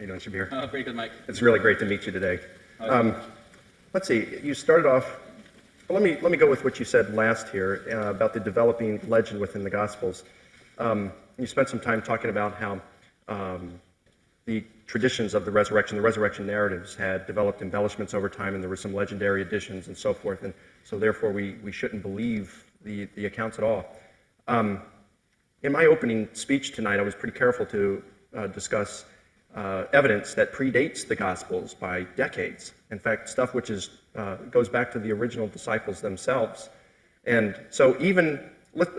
you doing, Shabir? Oh, very good, Mike. It's really great to meet you today. Let's see, you started off, well, let me go with what you said last here about the developing legend within the Gospels. You spent some time talking about how the traditions of the resurrection narratives had developed embellishments over time, and there were some legendary additions and so forth, and so therefore we shouldn't believe the accounts at all. In my opening speech tonight, I was pretty careful to discuss evidence that predates the Gospels by decades. In fact, stuff which goes back to the original disciples themselves. And so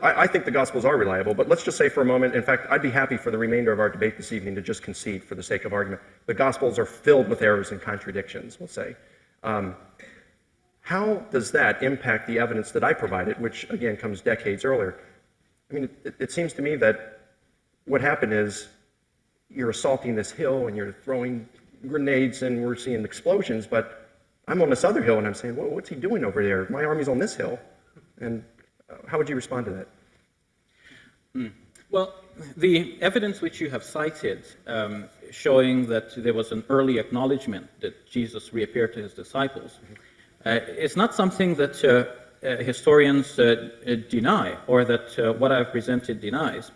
I think the Gospels are reliable, but let's just say for a moment, in fact, I'd be happy for the remainder of our debate this evening to just concede for the sake of argument. The Gospels are filled with errors and contradictions, we'll say. How does that impact the evidence that I provided, which again comes decades earlier? I mean, it seems to me that what happened is you're assaulting this hill and you're throwing grenades and we're seeing explosions, but I'm on this other hill and I'm saying, well, what's he doing over there? My army's on this hill. And how would you respond to that? Well, the evidence which you have cited showing that there was an early acknowledgement that Jesus reappeared to his disciples is not something that historians deny, or that what I've presented denies.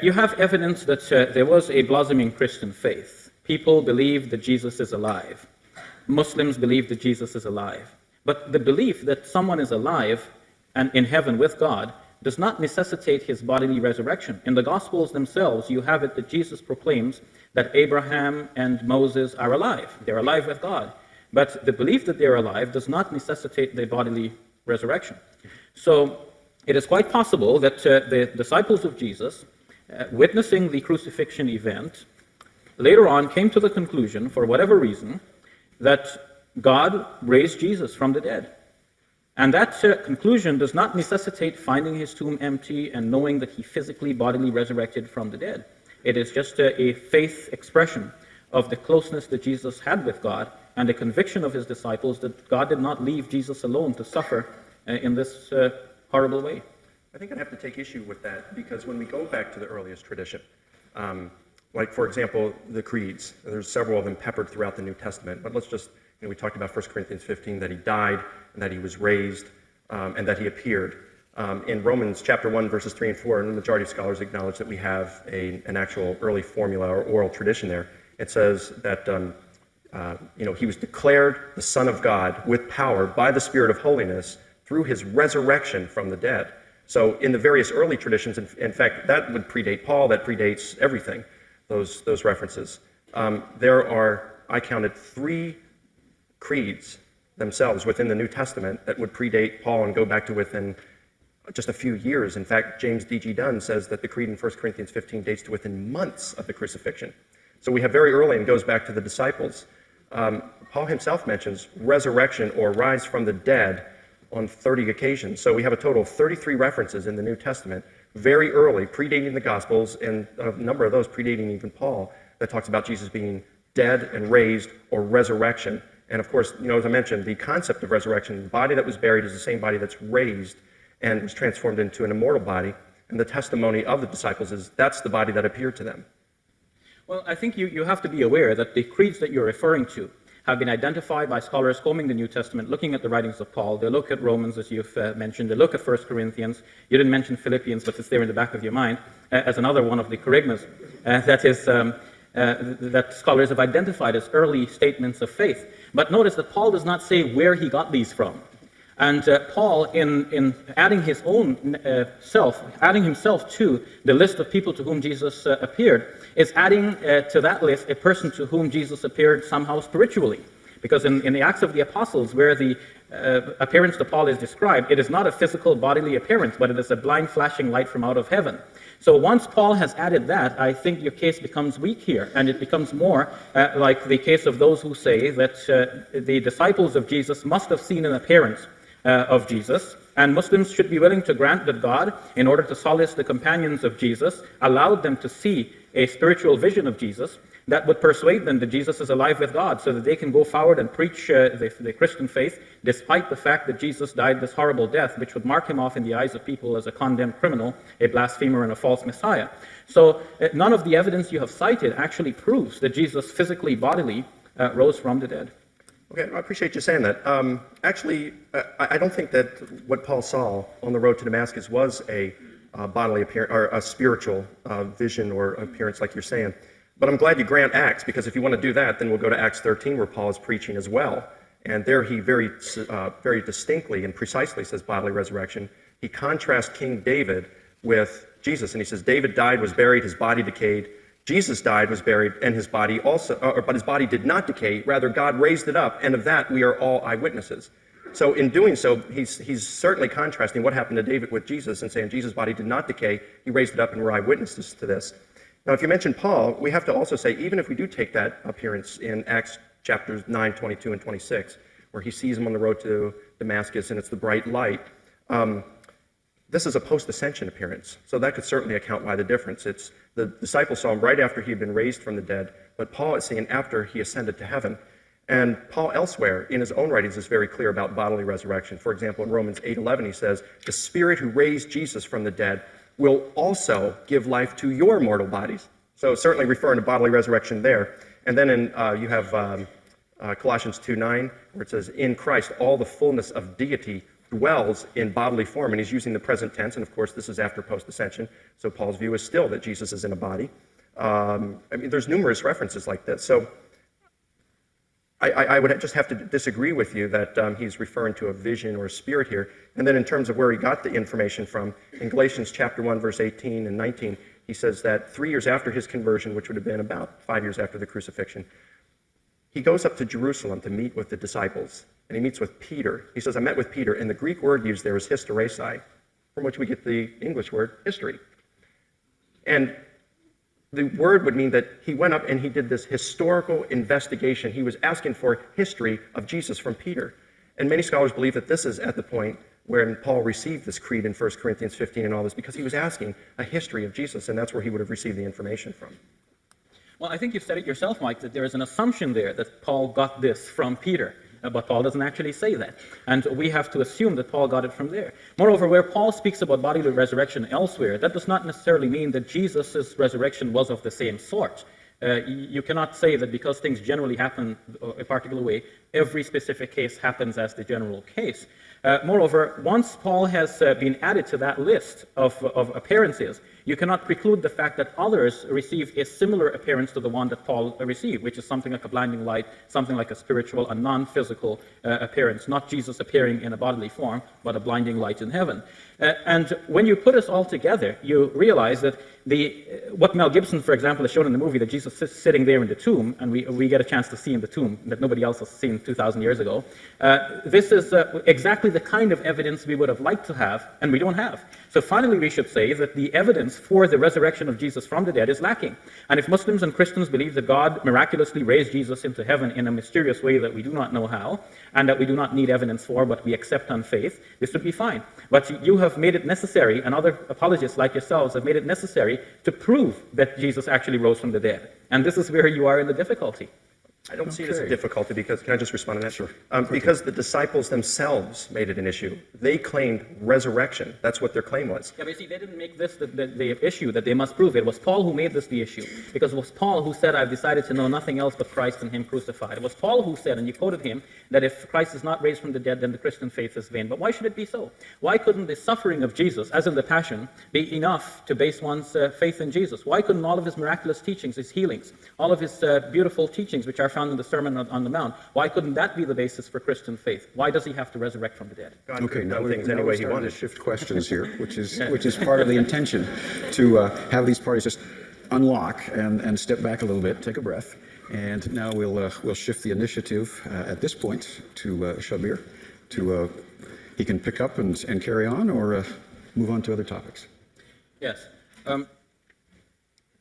You have evidence that there was a blossoming Christian faith. People believe that Jesus is alive. Muslims believe that Jesus is alive. But the belief that someone is alive and in heaven with God does not necessitate his bodily resurrection. In the Gospels themselves, you have it that Jesus proclaims that Abraham and Moses are alive. They're alive with God. But the belief that they're alive does not necessitate their bodily resurrection. So it is quite possible that the disciples of Jesus, witnessing the crucifixion event, later on came to the conclusion, for whatever reason, that God raised Jesus from the dead. And that conclusion does not necessitate finding his tomb empty and knowing that he physically, bodily resurrected from the dead. It is just a faith expression of the closeness that Jesus had with God and a conviction of his disciples that God did not leave Jesus alone to suffer in this horrible way. I think I'd have to take issue with that, because when we go back to the earliest tradition, like, for example, the creeds, there's several of them peppered throughout the New Testament, but let's just, we talked about 1 Corinthians 15, that he died, and that he was raised, and that he appeared. In Romans chapter 1, verses 3 and 4, and the majority of scholars acknowledge that we have an actual early formula or oral tradition there. It says that he was declared the Son of God with power by the Spirit of holiness through his resurrection from the dead. So in the various early traditions, in fact, that would predate Paul, that predates everything, those references. There are, I counted, 3 creeds themselves within the New Testament that would predate Paul and go back to within just a few years. In fact, James D.G. Dunn says that the creed in 1 Corinthians 15 dates to within months of the crucifixion. So we have very early and goes back to the disciples. Paul himself mentions resurrection or rise from the dead on 30 occasions. So we have a total of 33 references in the New Testament, very early, predating the Gospels, and a number of those predating even Paul, that talks about Jesus being dead and raised, or resurrection. And of course, as I mentioned, the concept of resurrection, the body that was buried is the same body that's raised and was transformed into an immortal body. And the testimony of the disciples is that's the body that appeared to them. Well, I think you have to be aware that the creeds that you're referring to have been identified by scholars combing the New Testament, looking at the writings of Paul. They look at Romans, as you've mentioned. They look at 1 Corinthians. You didn't mention Philippians, but it's there in the back of your mind as another one of the kerygmas that scholars have identified as early statements of faith. But notice that Paul does not say where he got these from. And Paul, in adding his own adding himself to the list of people to whom Jesus appeared, is adding to that list a person to whom Jesus appeared somehow spiritually. Because in the Acts of the Apostles, where the appearance to Paul is described, it is not a physical bodily appearance, but it is a blind flashing light from out of heaven. So once Paul has added that, I think your case becomes weak here, and it becomes more like the case of those who say that the disciples of Jesus must have seen an appearance of Jesus, and Muslims should be willing to grant that God, in order to solace the companions of Jesus, allowed them to see a spiritual vision of Jesus. that would persuade them that Jesus is alive with God, so that they can go forward and preach the Christian faith, despite the fact that Jesus died this horrible death, which would mark him off in the eyes of people as a condemned criminal, a blasphemer, and a false Messiah. So none of the evidence you have cited actually proves that Jesus physically, bodily, rose from the dead. Okay, I appreciate you saying that. Actually, I don't think that what Paul saw on the road to Damascus was a bodily appearance or a spiritual vision or appearance, like you're saying. But I'm glad you grant Acts, because if you want to do that, then we'll go to Acts 13, where Paul is preaching as well. And there he very distinctly and precisely says bodily resurrection. He contrasts King David with Jesus, and he says David died, was buried, his body decayed. Jesus died, was buried, and his body also, but his body did not decay. Rather, God raised it up, and of that we are all eyewitnesses. So in doing so, he's certainly contrasting what happened to David with Jesus and saying Jesus' body did not decay. He raised it up, and we're eyewitnesses to this. Now, if you mention Paul, we have to also say, even if we do take that appearance in Acts chapters 9, 22, and 26, where he sees him on the road to Damascus, and it's the bright light, this is a post-ascension appearance. So that could certainly account why the difference. It's the disciples saw him right after he had been raised from the dead, but Paul is seeing after he ascended to heaven. And Paul elsewhere in his own writings is very clear about bodily resurrection. For example, in Romans 8:11, he says, the Spirit who raised Jesus from the dead will also give life to your mortal bodies. So certainly referring to bodily resurrection there. And then you have Colossians 2:9, where it says, in Christ all the fullness of deity dwells in bodily form, and he's using the present tense, and of course this is after post-ascension, so Paul's view is still that Jesus is in a body. I mean, there's numerous references like this, so I would just have to disagree with you that he's referring to a vision or a spirit here. And then in terms of where he got the information from, in Galatians chapter 1, verse 18 and 19, he says that 3 years after his conversion, which would have been about 5 years after the crucifixion, he goes up to Jerusalem to meet with the disciples, and he meets with Peter. He says, I met with Peter, and the Greek word used there is hysteresai, from which we get the English word history. And the word would mean that he went up and he did this historical investigation. He was asking for history of Jesus from Peter. And many scholars believe that this is at the point when Paul received this creed in 1 Corinthians 15 and all this, because he was asking a history of Jesus, and that's where he would have received the information from. Well, I think you've said it yourself, Mike, that there is an assumption there that Paul got this from Peter. But Paul doesn't actually say that. And we have to assume that Paul got it from there. Moreover, where Paul speaks about bodily resurrection elsewhere, that does not necessarily mean that Jesus' resurrection was of the same sort. You cannot say that because things generally happen a particular way, every specific case happens as the general case. Moreover, once Paul has been added to that list of appearances, you cannot preclude the fact that others received a similar appearance to the one that Paul received, which is something like a blinding light, something like a spiritual, a non-physical appearance, not Jesus appearing in a bodily form, but a blinding light in heaven. And when you put us all together, you realize that what Mel Gibson, for example, has shown in the movie, that Jesus is sitting there in the tomb, and we get a chance to see in the tomb that nobody else has seen 2,000 years ago. This is exactly the kind of evidence we would have liked to have, and we don't have. So finally, we should say that the evidence for the resurrection of Jesus from the dead is lacking. And if Muslims and Christians believe that God miraculously raised Jesus into heaven in a mysterious way that we do not know how, and that we do not need evidence for, but we accept on faith, this would be fine. But you have made it necessary, and other apologists like yourselves have made it necessary to prove that Jesus actually rose from the dead. And this is where you are in the difficulty. I don't see it as a difficulty because, can I just respond to that? Sure. Because the disciples themselves made it an issue. They claimed resurrection. That's what their claim was. Yeah, but you see, they didn't make this the issue that they must prove. It was Paul who made this the issue. Because it was Paul who said, I've decided to know nothing else but Christ and him crucified. It was Paul who said, and you quoted him, that if Christ is not raised from the dead, then the Christian faith is vain. But why should it be so? Why couldn't the suffering of Jesus, as in the Passion, be enough to base one's faith in Jesus? Why couldn't all of his miraculous teachings, his healings, all of his beautiful teachings, which are found in the Sermon on the Mount, why couldn't that be the basis for Christian faith? Why does he have to resurrect from the dead? God Okay, could now have done we're things any way he starting wanted. to shift questions here, which is part of the intention, to have these parties just unlock and step back a little bit, take a breath, and now we'll shift the initiative at this point to Shabir. He can pick up and carry on, or move on to other topics. Yes.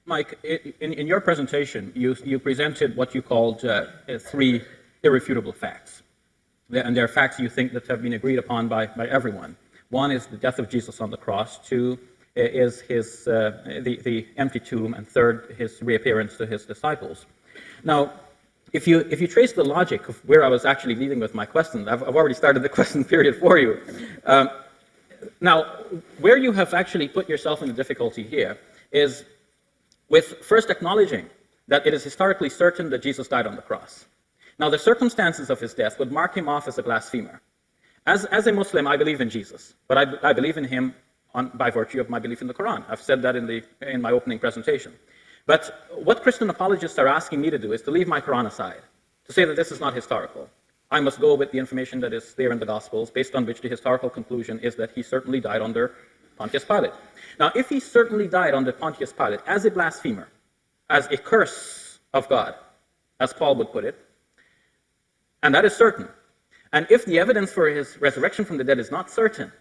Mike, in your presentation, you presented what you called 3 irrefutable facts. And they're facts you think that have been agreed upon by everyone. One is the death of Jesus on the cross. 2 is the empty tomb. And 3rd, his reappearance to his disciples. Now, if you trace the logic of where I was actually leading with my question, I've already started the question period for you. Now, where you have actually put yourself in a difficulty here is with first acknowledging that it is historically certain that Jesus died on the cross. Now, the circumstances of his death would mark him off as a blasphemer. As a Muslim, I believe in Jesus, but I believe in him by virtue of my belief in the Quran. I've said that in my opening presentation. But what Christian apologists are asking me to do is to leave my Quran aside, to say that this is not historical. I must go with the information that is there in the Gospels, based on which the historical conclusion is that he certainly died under Pontius Pilate. Now, if he certainly died under Pontius Pilate as a blasphemer, as a curse of God, as Paul would put it, and that is certain, and if the evidence for his resurrection from the dead is not certain,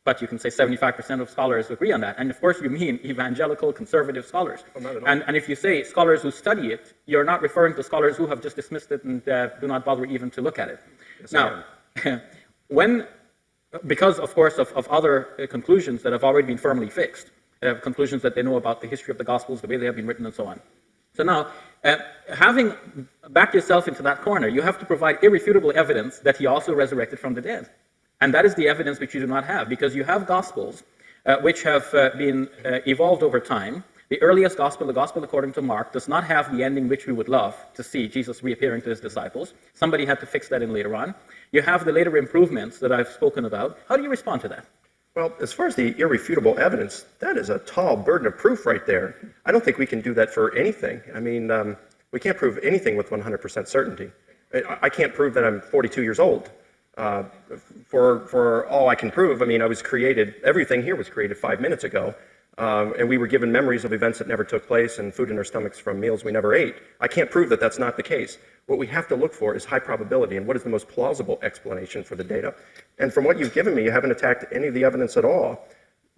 but you can say 75% of scholars agree on that, and of course you mean evangelical conservative scholars. Oh, not at all. And if you say scholars who study it, you're not referring to scholars who have just dismissed it and do not bother even to look at it. Yes, now, because of course of other conclusions that have already been firmly fixed, conclusions that they know about the history of the Gospels, the way they have been written and so on. So now, having backed yourself into that corner, you have to provide irrefutable evidence that he also resurrected from the dead. And that is the evidence which you do not have, because you have Gospels which have been evolved over time. The earliest Gospel, the Gospel according to Mark, does not have the ending which we would love to see, Jesus reappearing to his disciples. Somebody had to fix that in later on. You have the later improvements that I've spoken about. How do you respond to that? Well, as far as the irrefutable evidence, that is a tall burden of proof right there. I don't think we can do that for anything. I mean, we can't prove anything with 100% certainty. I can't prove that I'm 42 years old. For all I can prove, I mean, I was created, everything here was created 5 minutes ago, and we were given memories of events that never took place and food in our stomachs from meals we never ate. I can't prove that that's not the case. What we have to look for is high probability and what is the most plausible explanation for the data. And from what you've given me, you haven't attacked any of the evidence at all.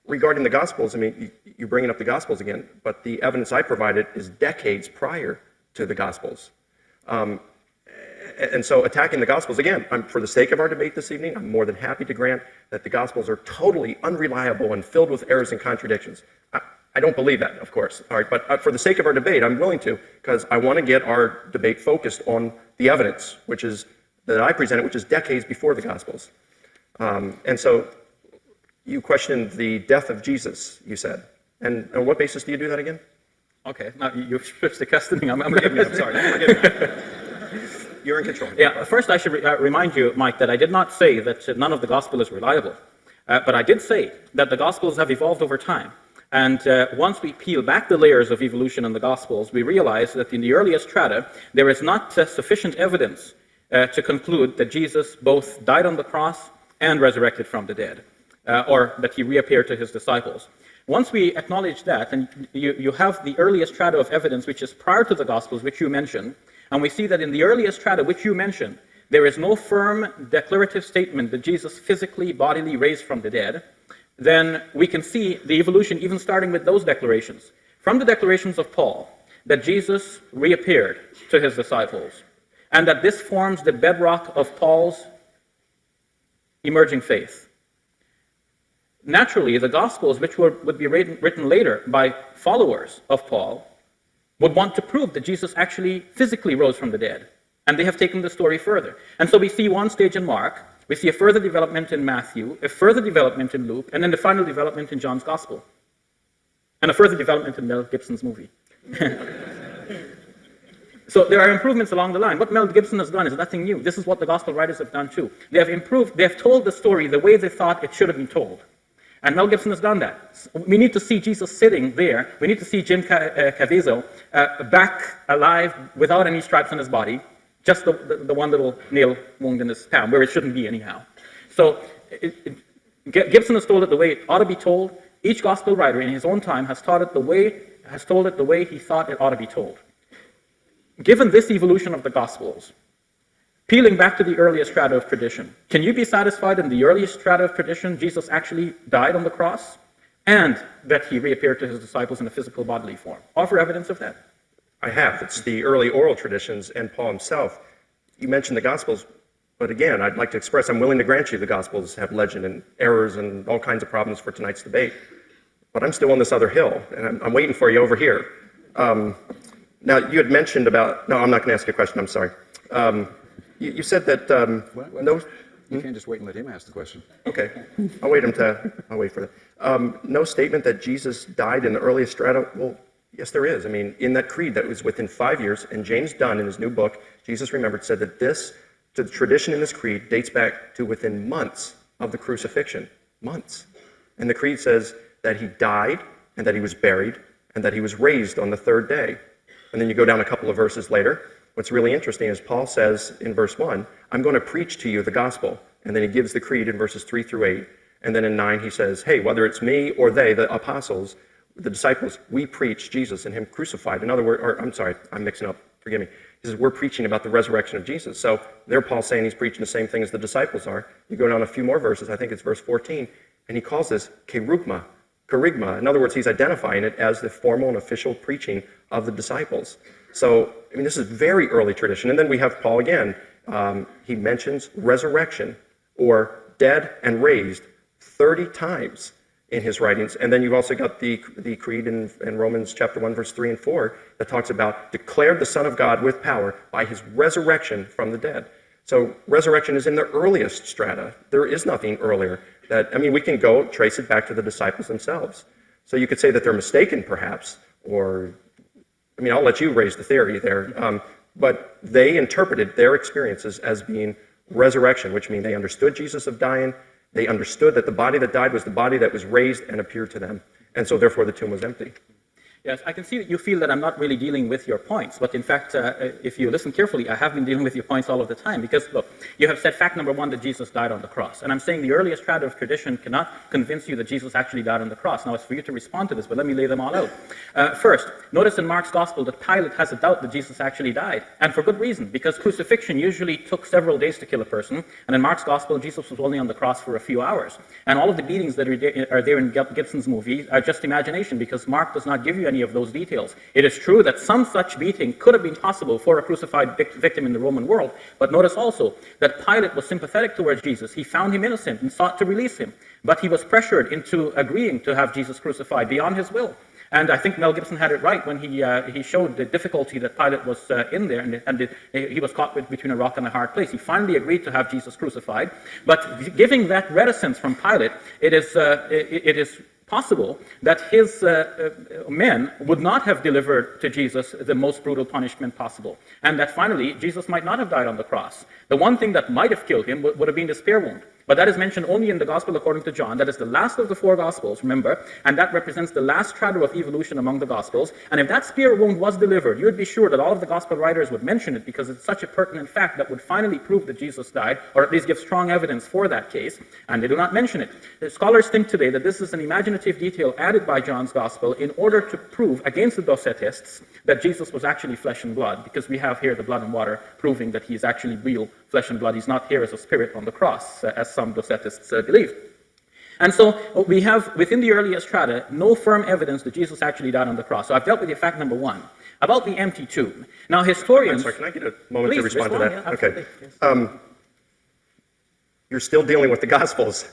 Regarding the Gospels, I mean, you're bringing up the Gospels again, but the evidence I provided is decades prior to the Gospels. And so attacking the Gospels, again, for the sake of our debate this evening, I'm more than happy to grant that the Gospels are totally unreliable and filled with errors and contradictions. I don't believe that, of course. All right, but for the sake of our debate, I'm willing to, because I want to get our debate focused on the evidence, which is that I presented, which is decades before the Gospels. And so you questioned the death of Jesus, you said. And on what basis do you do that again? Okay, now you've switched the questioning. Forgive me, I'm sorry. Forgive me. You're in control. Yeah, first I should remind you, Mike, that I did not say that none of the Gospel is reliable. But I did say that the Gospels have evolved over time. And once we peel back the layers of evolution in the Gospels, we realize that in the earliest strata, there is not sufficient evidence to conclude that Jesus both died on the cross and resurrected from the dead, or that he reappeared to his disciples. Once we acknowledge that, and you have the earliest strata of evidence, which is prior to the Gospels, which you mentioned, and we see that in the earliest strata, which you mentioned, there is no firm declarative statement that Jesus physically, bodily raised from the dead, then we can see the evolution even starting with those declarations. From the declarations of Paul, that Jesus reappeared to his disciples, and that this forms the bedrock of Paul's emerging faith. Naturally, the Gospels, which would be written later by followers of Paul, would want to prove that Jesus actually physically rose from the dead. And they have taken the story further. And so we see one stage in Mark, we see a further development in Matthew, a further development in Luke, and then the final development in John's Gospel. And a further development in Mel Gibson's movie. So there are improvements along the line. What Mel Gibson has done is nothing new. This is what the Gospel writers have done too. They have improved, they have told the story the way they thought it should have been told. And Mel Gibson has done that. We need to see Jesus sitting there. We need to see Jim Caviezel back alive without any stripes on his body, just the one little nail wound in his palm, where it shouldn't be anyhow. So Gibson has told it the way it ought to be told. Each gospel writer in his own time has told it the way he thought it ought to be told. Given this evolution of the Gospels, peeling back to the earliest strata of tradition, can you be satisfied in the earliest strata of tradition Jesus actually died on the cross and that he reappeared to his disciples in a physical bodily form? Offer evidence of that. I have. It's the early oral traditions and Paul himself. You mentioned the Gospels, but again, I'd like to express I'm willing to grant you the Gospels have legend and errors and all kinds of problems for tonight's debate. But I'm still on this other hill, and I'm waiting for you over here. Now, you had mentioned about, no, I'm not going to ask you a question, I'm sorry. You said that no, You can't just wait and let him ask the question. okay, I'll wait for that. No statement that Jesus died in the earliest strata. Well, yes, there is. I mean, in that creed that was within 5 years, and James Dunn in his new book, Jesus Remembered, said that the tradition in this creed dates back to within months of the crucifixion. Months. And the creed says that he died, and that he was buried, and that he was raised on the third day. And then you go down a couple of verses later. What's really interesting is Paul says in verse 1, I'm going to preach to you the gospel. And then he gives the creed in verses 3 through 8. And then in 9 he says, hey, whether it's me or they, the apostles, the disciples, we preach Jesus and him crucified. In other words, or I'm sorry, I'm mixing up, forgive me. He says, we're preaching about the resurrection of Jesus. So there Paul's saying he's preaching the same thing as the disciples are. You go down a few more verses, I think it's verse 14, and he calls this kerygma. In other words, he's identifying it as the formal and official preaching of the disciples. So, I mean, this is very early tradition. And then we have Paul again. He mentions resurrection or dead and raised 30 times in his writings. And then you've also got the creed in Romans chapter 1, verse 3 and 4 that talks about declared the Son of God with power by his resurrection from the dead. So resurrection is in the earliest strata. There is nothing earlier. We can go trace it back to the disciples themselves. So you could say that they're mistaken, perhaps, or, I'll let you raise the theory there. But they interpreted their experiences as being resurrection, which means they understood Jesus of dying. They understood that the body that died was the body that was raised and appeared to them. And so therefore the tomb was empty. Yes, I can see that you feel that I'm not really dealing with your points, but in fact, if you listen carefully, I have been dealing with your points all of the time, because look, you have said fact number one, that Jesus died on the cross, and I'm saying the earliest strata of tradition cannot convince you that Jesus actually died on the cross. Now it's for you to respond to this, but let me lay them all out. First, notice in Mark's gospel that Pilate has a doubt that Jesus actually died, and for good reason, because crucifixion usually took several days to kill a person, and in Mark's gospel, Jesus was only on the cross for a few hours, and all of the beatings that are there in Gibson's movie are just imagination, because Mark does not give you any of those details. It is true that some such beating could have been possible for a crucified victim in the Roman world, but notice also that Pilate was sympathetic towards Jesus. He found him innocent and sought to release him, but he was pressured into agreeing to have Jesus crucified beyond his will. And I think Mel Gibson had it right when he showed the difficulty that Pilate was in there, and he was caught between a rock and a hard place. He finally agreed to have Jesus crucified, but giving that reticence from Pilate, it is possible that his men would not have delivered to Jesus the most brutal punishment possible, and that finally Jesus might not have died on the cross. The one thing that might have killed him would have been the spear wound, but that is mentioned only in the Gospel according to John. That is the last of the four Gospels, remember, and that represents the last strata of evolution among the Gospels. And if that spear wound was delivered, you would be sure that all of the Gospel writers would mention it, because it's such a pertinent fact that would finally prove that Jesus died, or at least give strong evidence for that case, and they do not mention it. The scholars think today that this is an imaginative detail added by John's Gospel in order to prove against the Docetists that Jesus was actually flesh and blood, because we have here the blood and water proving that he is actually real flesh and blood. He's not here as a spirit on the cross, as some Docetists believe. And so we have, within the earliest strata, no firm evidence that Jesus actually died on the cross. So I've dealt with you fact number one, about the empty tomb. Now historians... I'm sorry, can I get a moment to respond to that? Yeah, okay. Yes. You're still dealing with the Gospels,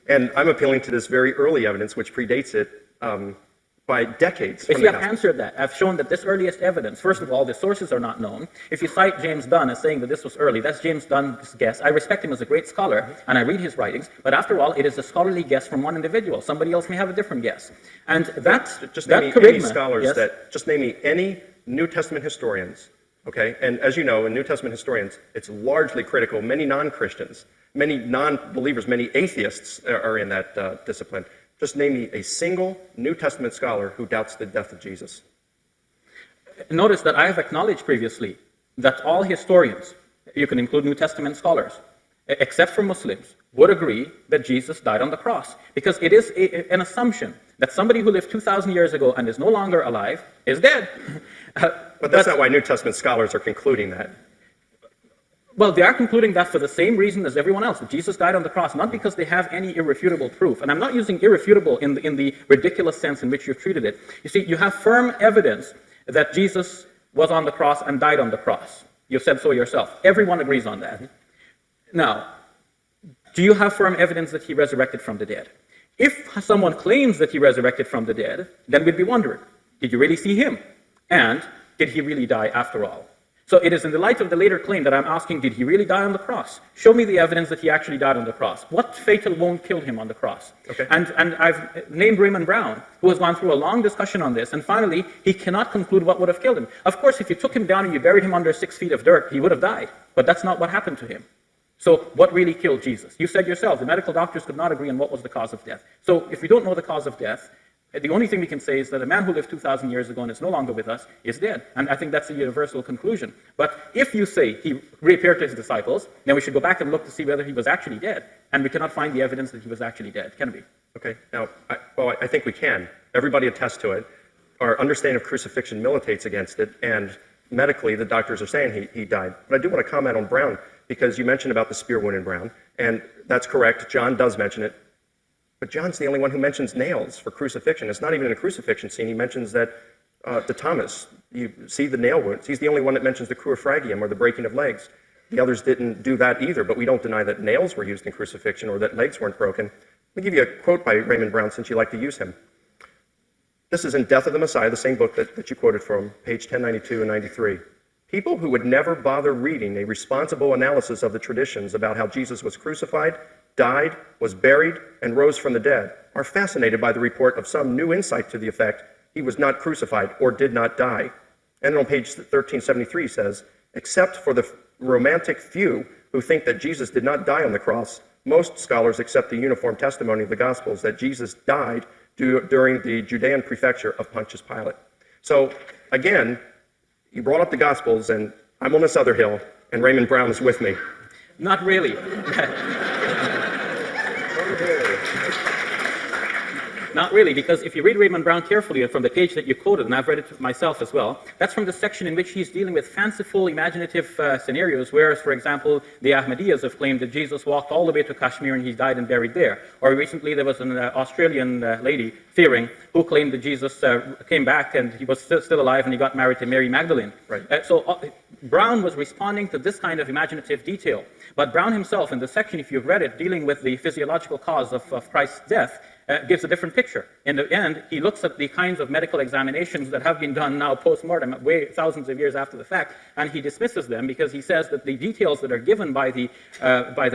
and I'm appealing to this very early evidence, which predates it by decades. If you have answered that, I've shown that this earliest evidence, first of all, the sources are not known. If you cite James Dunn as saying that this was early, that's James Dunn's guess. I respect him as a great scholar, and I read his writings, but after all, it is a scholarly guess from one individual. Somebody else may have a different guess. And that, just that name me charisma, any scholars yes? that, just name me any New Testament historians, okay? And as you know, in New Testament historians, it's largely critical. Many non-Christians, many non-believers, many atheists are in that discipline. Just name me a single New Testament scholar who doubts the death of Jesus. Notice that I have acknowledged previously that all historians, you can include New Testament scholars, except for Muslims, would agree that Jesus died on the cross. Because it is an assumption that somebody who lived 2,000 years ago and is no longer alive is dead. But that's not why New Testament scholars are concluding that. Well, they are concluding that for the same reason as everyone else, that Jesus died on the cross, not because they have any irrefutable proof. And I'm not using irrefutable in the ridiculous sense in which you've treated it. You see, you have firm evidence that Jesus was on the cross and died on the cross. You've said so yourself. Everyone agrees on that. Now, do you have firm evidence that he resurrected from the dead? If someone claims that he resurrected from the dead, then we'd be wondering, did you really see him? And did he really die after all? So it is in the light of the later claim that I'm asking, did he really die on the cross? Show me the evidence that he actually died on the cross. What fatal wound killed him on the cross? Okay. And I've named Raymond Brown, who has gone through a long discussion on this, and finally, he cannot conclude what would have killed him. Of course, if you took him down and you buried him under 6 feet of dirt, he would have died. But that's not what happened to him. So what really killed Jesus? You said yourself, the medical doctors could not agree on what was the cause of death. So if we don't know the cause of death, the only thing we can say is that a man who lived 2,000 years ago and is no longer with us is dead. And I think that's a universal conclusion. But if you say he reappeared to his disciples, then we should go back and look to see whether he was actually dead. And we cannot find the evidence that he was actually dead, can we? Okay, now, I think we can. Everybody attests to it. Our understanding of crucifixion militates against it, and medically, the doctors are saying he died. But I do want to comment on Brown, because you mentioned about the spear wound in Brown, and that's correct. John does mention it. But John's the only one who mentions nails for crucifixion. It's not even in a crucifixion scene. He mentions that to Thomas, you see the nail wounds. He's the only one that mentions the crucifragium, or the breaking of legs. The others didn't do that either, but we don't deny that nails were used in crucifixion or that legs weren't broken. Let me give you a quote by Raymond Brown, since you like to use him. This is in Death of the Messiah, the same book that you quoted from, page 1092 and 93. People who would never bother reading a responsible analysis of the traditions about how Jesus was crucified, died, was buried, and rose from the dead are fascinated by the report of some new insight to the effect he was not crucified or did not die. And on page 1373 says, except for the romantic few who think that Jesus did not die on the cross, most scholars accept the uniform testimony of the Gospels that Jesus died during the Judean prefecture of Pontius Pilate. So again, you brought up the Gospels, and I'm on this other hill, and Raymond Brown is with me. Not really. Not really, because if you read Raymond Brown carefully from the page that you quoted, and I've read it myself as well, that's from the section in which he's dealing with fanciful, imaginative scenarios, whereas, for example, the Ahmadiyyas have claimed that Jesus walked all the way to Kashmir and he died and buried there. Or recently there was an Australian lady, Fearing, who claimed that Jesus came back and he was still alive and he got married to Mary Magdalene. Right. Brown was responding to this kind of imaginative detail. But Brown himself, in the section, if you've read it, dealing with the physiological cause of Christ's death, gives a different picture. In the end, he looks at the kinds of medical examinations that have been done now post-mortem, way thousands of years after the fact, and he dismisses them because he says that the details that are given by the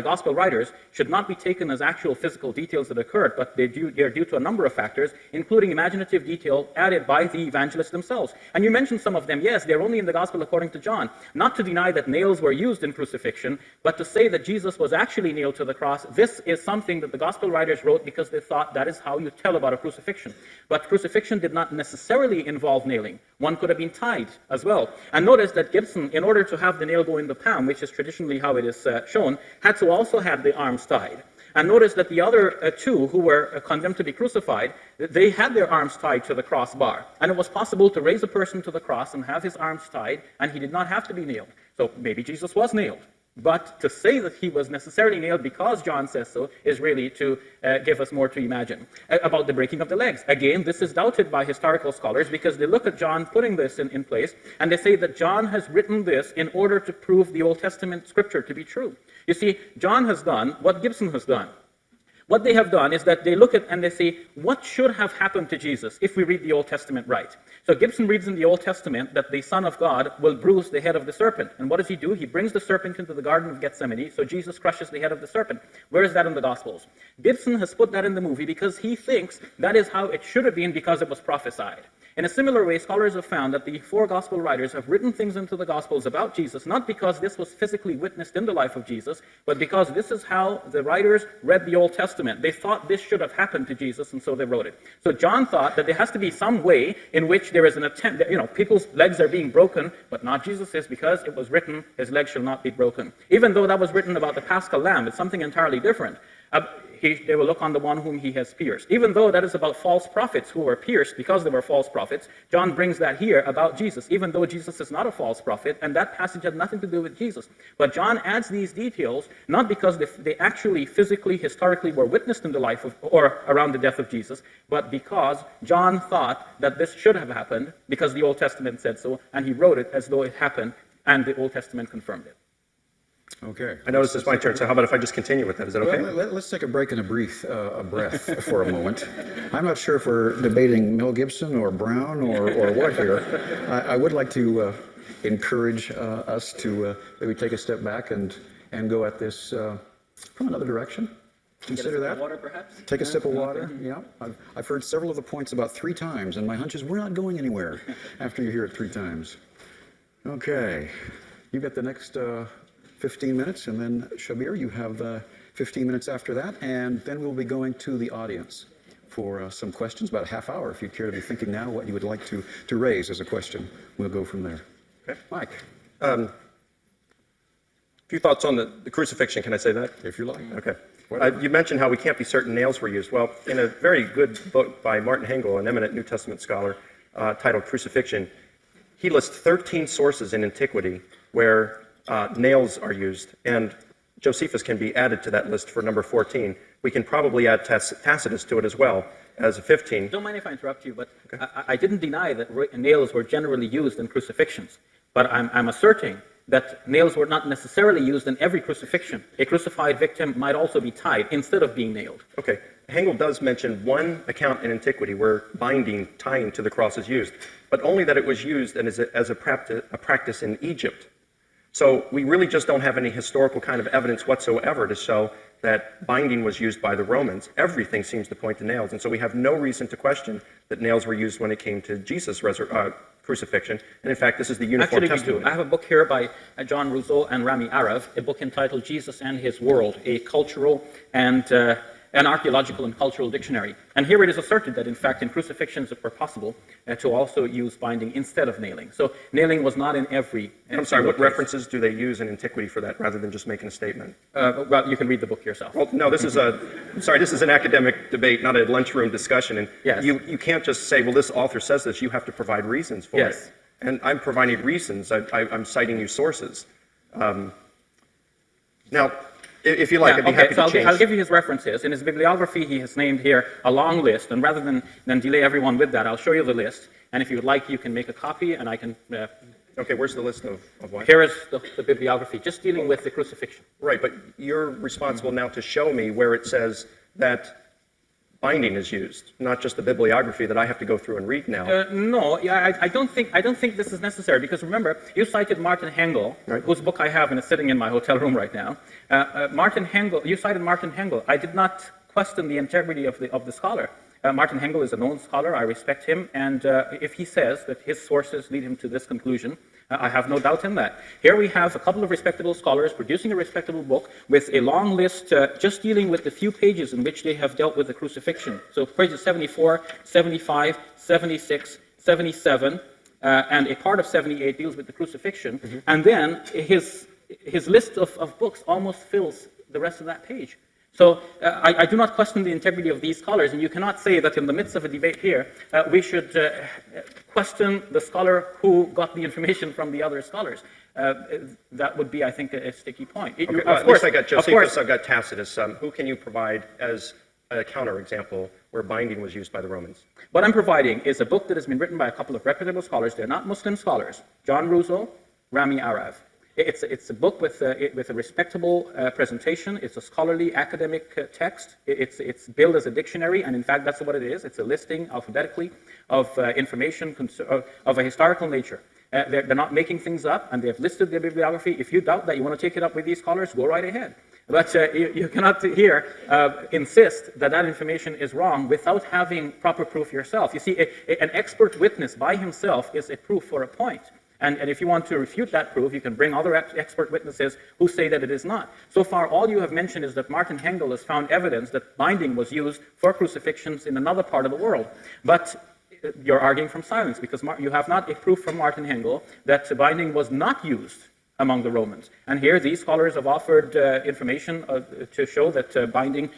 gospel writers should not be taken as actual physical details that occurred, but they're due to a number of factors, including imaginative detail added by the evangelists themselves. And you mentioned some of them. Yes, they're only in the gospel according to John. Not to deny that nails were used in crucifixion, but to say that Jesus was actually nailed to the cross. This is something that the gospel writers wrote because they thought that is how you tell about a crucifixion. But crucifixion did not necessarily involve nailing. One could have been tied as well. And notice that Gibson, in order to have the nail go in the palm, which is traditionally how it is shown, had to also have the arms tied. And notice that the other two who were condemned to be crucified, they had their arms tied to the crossbar. And it was possible to raise a person to the cross and have his arms tied, and he did not have to be nailed. So maybe Jesus was nailed. But to say that he was necessarily nailed because John says so is really to give us more to imagine. About the breaking of the legs. Again, this is doubted by historical scholars because they look at John putting this in place, and they say that John has written this in order to prove the Old Testament scripture to be true. You see, John has done what Gibson has done. What they have done is that they look at and they say, what should have happened to Jesus if we read the Old Testament right? So Gibson reads in the Old Testament that the Son of God will bruise the head of the serpent. And what does he do? He brings the serpent into the Garden of Gethsemane, so Jesus crushes the head of the serpent. Where is that in the Gospels? Gibson has put that in the movie because he thinks that is how it should have been because it was prophesied. In a similar way, scholars have found that the four gospel writers have written things into the Gospels about Jesus, not because this was physically witnessed in the life of Jesus, but because this is how the writers read the Old Testament. They thought this should have happened to Jesus, and so they wrote it. So John thought that there has to be some way in which there is an attempt, people's legs are being broken, but not Jesus's, because it was written, his legs shall not be broken. Even though that was written about the Paschal Lamb, it's something entirely different. They will look on the one whom he has pierced. Even though that is about false prophets who were pierced because they were false prophets, John brings that here about Jesus, even though Jesus is not a false prophet, and that passage had nothing to do with Jesus. But John adds these details, not because they actually physically, historically were witnessed in the life of, or around the death of Jesus, but because John thought that this should have happened, because the Old Testament said so, and he wrote it as though it happened, and the Old Testament confirmed it. Okay. I noticed it's my turn, so how about if I just continue with that? Is that okay? Well, let's take a break and a breath for a moment. I'm not sure if we're debating Mel Gibson or Brown or what here. I would like to encourage us to maybe take a step back and go at this from another direction. Consider that. Water, perhaps? Take a sip of water. Yeah. I've heard several of the points about 3 times, and my hunch is we're not going anywhere after you hear it 3 times. Okay. You've got the next 15 minutes, and then Shabir, you have 15 minutes after that, and then we'll be going to the audience for some questions, about a half hour. If you care to be thinking now what you would like to raise as a question, we'll go from there. Okay. Mike, A few thoughts on the crucifixion, can I say that? if you like. Okay. You mentioned how we can't be certain nails were used. Well, in a very good book by Martin Hengel, an eminent New Testament scholar, titled Crucifixion, he lists 13 sources in antiquity where nails are used, and Josephus can be added to that list for number 14. We can probably add Tacitus to it as well as a 15. Don't mind if I interrupt you, but I didn't deny that nails were generally used in crucifixions, but I'm asserting that nails were not necessarily used in every crucifixion. A crucified victim might also be tied instead of being nailed. Okay. Hengel does mention one account in antiquity where tying to the cross is used, but only that it was used and as a practice in Egypt. So we really just don't have any historical kind of evidence whatsoever to show that binding was used by the Romans. Everything seems to point to nails, and so we have no reason to question that nails were used when it came to Jesus' crucifixion. And in fact, this is the uniform Actually, we testimony. do. I have a book here by John Rousseau and Rami Arav, a book entitled Jesus and His World, a cultural and an archaeological and cultural dictionary. And here it is asserted that, in fact, in crucifixions it were possible to also use binding instead of nailing. So nailing was not in every I'm sorry, what case. references do they use in antiquity for that rather than just making a statement? Well, you can read the book yourself. Well, no, this is this is an academic debate, not a lunchroom discussion. And Yes. you can't just say, well, this author says this. You have to provide reasons for Yes. it. And I'm providing reasons. I'm citing you sources. Now, if you like, I'd be happy to change. I'll give you his references. In his bibliography, he has named here a long list, and rather than delay everyone with that, I'll show you the list. And if you would like, you can make a copy, and I can. Okay, where's the list of what? Here is the bibliography, just dealing with the crucifixion. Right, but you're responsible now to show me where it says that binding is used, not just the bibliography that I have to go through and read now. No, I don't think this is necessary, because remember, you cited Martin Hengel, Right. whose book I have and is sitting in my hotel room right now. Martin Hengel, you cited Martin Hengel. I did not question the integrity of the scholar. Martin Hengel is a known scholar. I respect him, and if he says that his sources lead him to this conclusion, I have no doubt in that. Here we have a couple of respectable scholars producing a respectable book with a long list just dealing with the few pages in which they have dealt with the crucifixion. So pages 74, 75, 76, 77, and a part of 78 deals with the crucifixion. Mm-hmm. And then his list of books almost fills the rest of that page. So I do not question the integrity of these scholars, and you cannot say that in the midst of a debate here, we should question the scholar who got the information from the other scholars. That would be, I think, a sticky point. Okay, well, at least I got Josephus, I've got Tacitus. Who can you provide as a counterexample where binding was used by the Romans? What I'm providing is a book that has been written by a couple of reputable scholars. They're not Muslim scholars. John Rousseau, Rami Arav. It's a book with a respectable presentation. It's a scholarly academic text. It's billed as a dictionary, and in fact, that's what it is. It's a listing alphabetically of information of a historical nature. They're not making things up, and they have listed their bibliography. If you doubt that, you want to take it up with these scholars, go right ahead. But you cannot here insist that that information is wrong without having proper proof yourself. You see, an expert witness by himself is a proof for a point. And if you want to refute that proof, you can bring other expert witnesses who say that it is not. So far, all you have mentioned is that Martin Hengel has found evidence that binding was used for crucifixions in another part of the world. But you're arguing from silence, because you have not a proof from Martin Hengel that binding was not used among the Romans. And here, these scholars have offered information to show that binding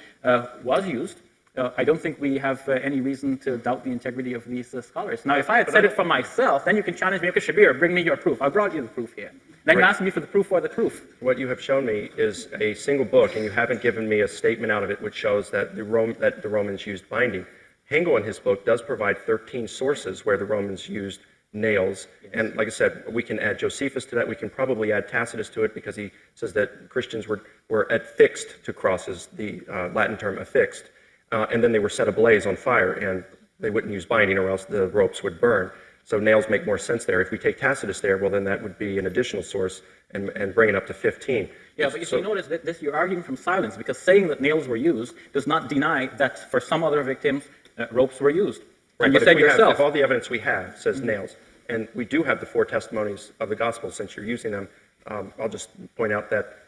was used. I don't think we have any reason to doubt the integrity of these scholars. Now, if I had said it for myself, then you can challenge me, okay, Shabir, bring me your proof. I brought you the proof here. Then you ask me for the proof or the proof. What you have shown me is a single book, and you haven't given me a statement out of it which shows that the Romans used binding. Hengel in his book does provide 13 sources where the Romans used nails. And like I said, we can add Josephus to that. We can probably add Tacitus to it because he says that Christians were affixed to crosses, the Latin term affixed, and then they were set ablaze on fire, and they wouldn't use binding or else the ropes would burn. So nails make more sense there. If we take Tacitus there, well, then that would be an additional source and bring it up to 15. Yeah, but you notice that you're arguing from silence, because saying that nails were used does not deny that for some other victims, ropes were used. Right, And you but said if yourself. if all the evidence we have says nails, and we do have the 4 testimonies of the gospel, since you're using them, I'll just point out that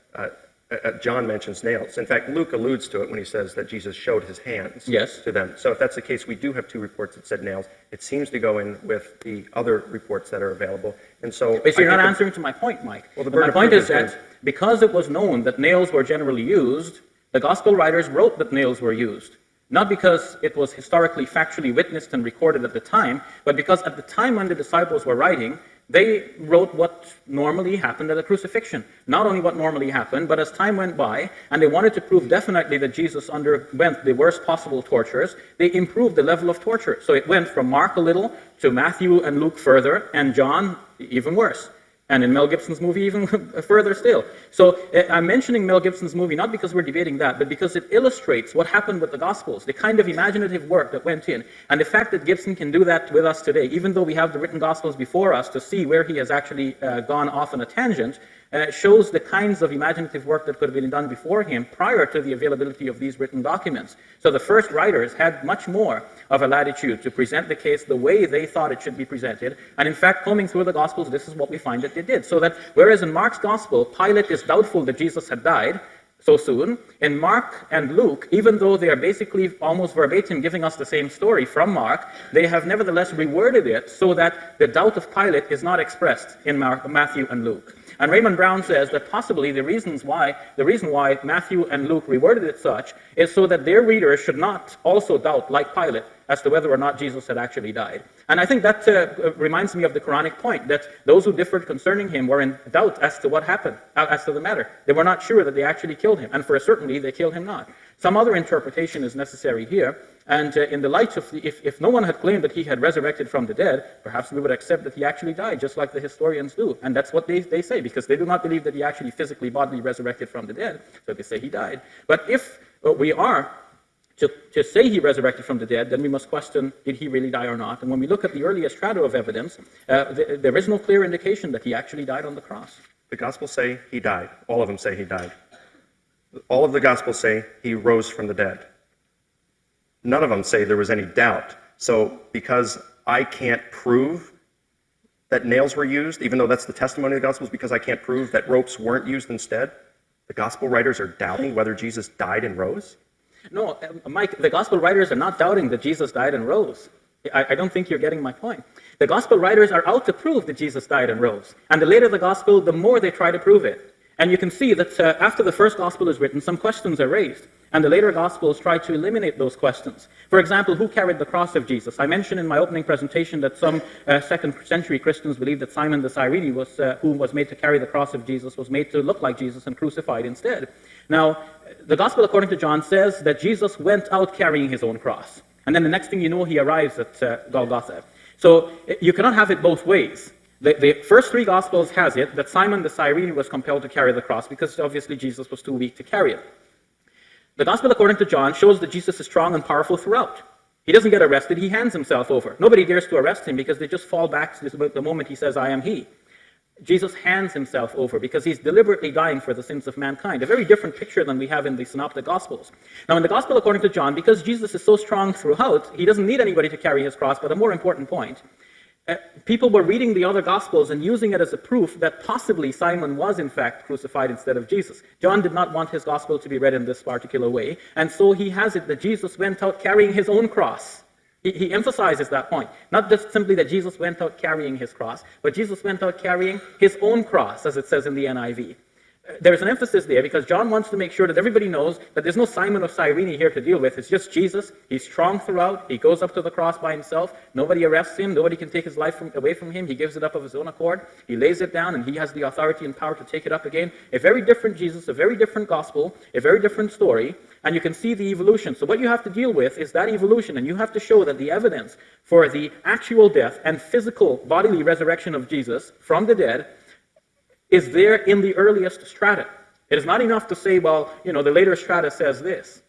John mentions nails. In fact, Luke alludes to it when he says that Jesus showed his hands Yes. to them. So if that's the case, we do have 2 reports that said nails. It seems to go in with the other reports that are available. And so, But you're I not think answering to my point, Mike. Well, the My burden of point proof is is that because it was known that nails were generally used, the gospel writers wrote that nails were used. Not because it was historically, factually witnessed and recorded at the time, but because at the time when the disciples were writing, they wrote what normally happened at a crucifixion. Not only what normally happened, but as time went by, and they wanted to prove definitely that Jesus underwent the worst possible tortures, they improved the level of torture. So it went from Mark a little to Matthew and Luke further, and John even worse. And in Mel Gibson's movie, even further still. So I'm mentioning Mel Gibson's movie not because we're debating that, but because it illustrates what happened with the Gospels, the kind of imaginative work that went in. And the fact that Gibson can do that with us today, even though we have the written Gospels before us to see where he has actually gone off on a tangent, shows the kinds of imaginative work that could have been done before him prior to the availability of these written documents. So the first writers had much more of a latitude to present the case the way they thought it should be presented. And in fact, combing through the Gospels, this is what we find that they did. So that whereas in Mark's Gospel, Pilate is doubtful that Jesus had died so soon, in Mark and Luke, even though they are basically almost verbatim giving us the same story from Mark, they have nevertheless reworded it so that the doubt of Pilate is not expressed in Matthew and Luke. And Raymond Brown says that possibly the reason why Matthew and Luke reworded it such is so that their readers should not also doubt, like Pilate, as to whether or not Jesus had actually died. And I think that reminds me of the Quranic point, that those who differed concerning him were in doubt as to what happened, as to the matter. They were not sure that they actually killed him, and for a certainty, they killed him not. Some other interpretation is necessary here, and in the light of, if no one had claimed that he had resurrected from the dead, perhaps we would accept that he actually died, just like the historians do. And that's what they say, because they do not believe that he actually physically, bodily resurrected from the dead, so they say he died. But if we are to say he resurrected from the dead, then we must question, did he really die or not? And when we look at the earliest strata of evidence, there is no clear indication that he actually died on the cross. the Gospels say he died. All of them say he died. All of the Gospels say he rose from the dead. None of them say there was any doubt. So because I can't prove that nails were used, even though that's the testimony of the Gospels, because I can't prove that ropes weren't used instead, the Gospel writers are doubting whether Jesus died and rose? No, Mike, the gospel writers are not doubting that Jesus died and rose. I don't think you're getting my point. The gospel writers are out to prove that Jesus died and rose. And the later the gospel, the more they try to prove it. And you can see that after the first gospel is written, some questions are raised. And the later gospels try to eliminate those questions. For example, who carried the cross of Jesus? I mentioned in my opening presentation that some second century Christians believed that Simon the Cyrene, who was made to carry the cross of Jesus, was made to look like Jesus and crucified instead. Now, the gospel according to John says that Jesus went out carrying his own cross. And then the next thing you know, he arrives at Golgotha. So you cannot have it both ways. The first three Gospels has it that Simon the Cyrene was compelled to carry the cross because obviously Jesus was too weak to carry it. The Gospel according to John shows that Jesus is strong and powerful throughout. He doesn't get arrested, he hands himself over. Nobody dares to arrest him because they just fall back the moment he says, I am he. Jesus hands himself over because he's deliberately dying for the sins of mankind. A very different picture than we have in the Synoptic Gospels. Now in the Gospel according to John, because Jesus is so strong throughout, he doesn't need anybody to carry his cross, but a more important point. People were reading the other Gospels and using it as a proof that possibly Simon was in fact crucified instead of Jesus. John did not want his Gospel to be read in this particular way, and so he has it that Jesus went out carrying his own cross. He emphasizes that point. Not just simply that Jesus went out carrying his cross, but Jesus went out carrying his own cross, as it says in the NIV. there's an emphasis there because John wants to make sure that everybody knows that there's no Simon of Cyrene here to deal with. It's just Jesus. He's strong throughout. He goes up to the cross by himself. Nobody arrests him. Nobody can take his life away from him. He gives it up of his own accord. He lays it down, and he has the authority and power to take it up again. A very different Jesus, a very different gospel, a very different story, and you can see the evolution. So what you have to deal with is that evolution, and you have to show that the evidence for the actual death and physical bodily resurrection of Jesus from the dead is there in the earliest strata. It is not enough to say, well, the later strata says this.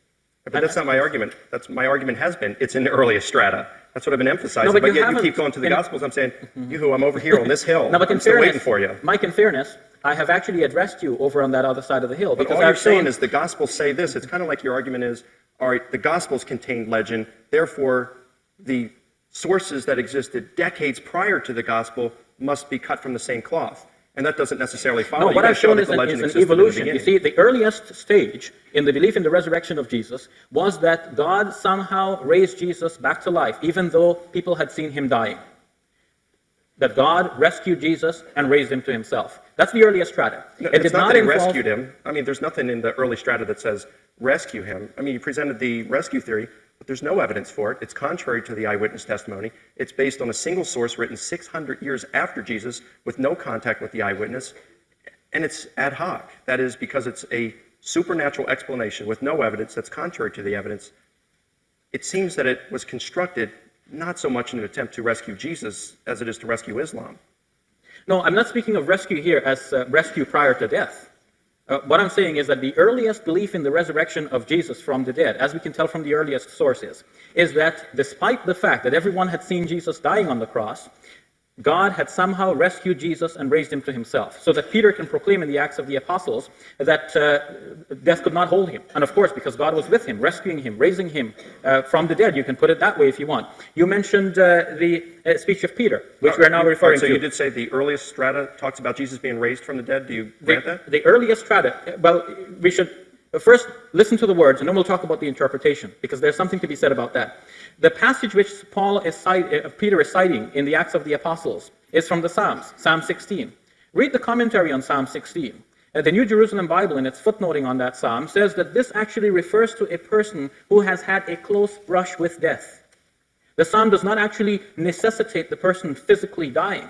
But that's not my argument. My argument has been, it's in the earliest strata. That's what I've been emphasizing. No, but yet you haven't- keep going to the Gospels. I'm saying, I'm over here on this hill. No, but in I'm still fairness, waiting for you. Mike, in fairness, I have actually addressed you over on that other side of the hill. But Because all you're I've saying shown- is the Gospels say this. It's kind of like your argument is, all right, the Gospels contain legend, therefore the sources that existed decades prior to the Gospel must be cut from the same cloth. And that doesn't necessarily follow. No, You what gotta I've show shown that is the an legend existed in the evolution. You beginning. see, the earliest stage in the belief in the resurrection of Jesus was that God somehow raised Jesus back to life, even though people had seen him dying. That God rescued Jesus and raised him to himself. That's the earliest strata. No, It it's did not not that he involve- rescued him. I mean, there's nothing in the early strata that says rescue him. I mean, you presented the rescue theory, but there's no evidence for it. It's contrary to the eyewitness testimony. It's based on a single source written 600 years after Jesus with no contact with the eyewitness. And it's ad hoc. That is because it's a supernatural explanation with no evidence that's contrary to the evidence. It seems that it was constructed not so much in an attempt to rescue Jesus as it is to rescue Islam. No, I'm not speaking of rescue here as rescue prior to death. What I'm saying is that the earliest belief in the resurrection of Jesus from the dead, as we can tell from the earliest sources, is that despite the fact that everyone had seen Jesus dying on the cross, God had somehow rescued Jesus and raised him to himself, so that Peter can proclaim in the Acts of the Apostles that death could not hold him. And of course, because God was with him, rescuing him, raising him from the dead. You can put it that way if you want. You mentioned the speech of Peter, which we are now referring So to. you did say the earliest strata talks about Jesus being raised from the dead. Do you grant that? The earliest strata, well, we should first listen to the words, and then we'll talk about the interpretation, because there's something to be said about that. The passage which Peter is citing in the Acts of the Apostles is from the Psalms, Psalm 16. Read the commentary on Psalm 16. The New Jerusalem Bible, in its footnoting on that psalm, says that this actually refers to a person who has had a close brush with death. The psalm does not actually necessitate the person physically dying.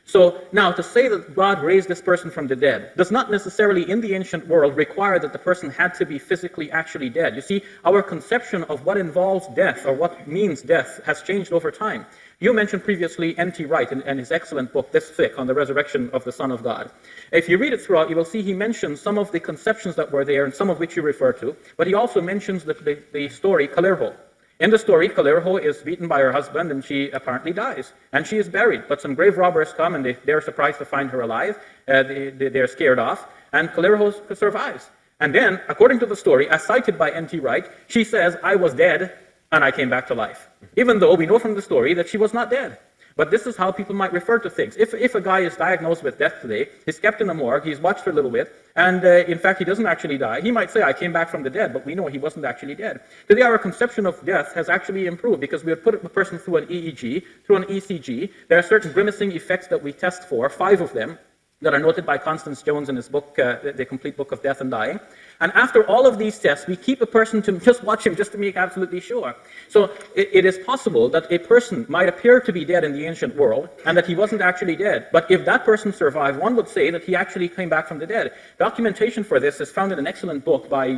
So now, to say that God raised this person from the dead does not necessarily, in the ancient world, require that the person had to be physically actually dead. You see, our conception of what involves death or what means death has changed over time. You mentioned previously N.T. Wright and his excellent book, This Thick, on the resurrection of the Son of God. If you read it throughout, you will see he mentions some of the conceptions that were there and some of which you refer to, but he also mentions the story Kalerho. In the story, Kalerho is beaten by her husband, and she apparently dies. And she is buried, but some grave robbers come, and they're surprised to find her alive. They're scared off, and Kalerho survives. And then, according to the story, as cited by N.T. Wright, she says, "I was dead, and I came back to life." Even though we know from the story that she was not dead. But this is how people might refer to things. If a guy is diagnosed with death today, he's kept in a morgue, he's watched for a little bit, and in fact he doesn't actually die, he might say, "I came back from the dead," but we know he wasn't actually dead. Today our conception of death has actually improved because we have put a person through an EEG, through an ECG. There are certain grimacing effects that we test for, 5 of them, that are noted by Constance Jones in his book, The Complete Book of Death and Dying. And after all of these tests, we keep a person to just watch him just to make absolutely sure. So it is possible that a person might appear to be dead in the ancient world and that he wasn't actually dead. But if that person survived, one would say that he actually came back from the dead. Documentation for this is found in an excellent book by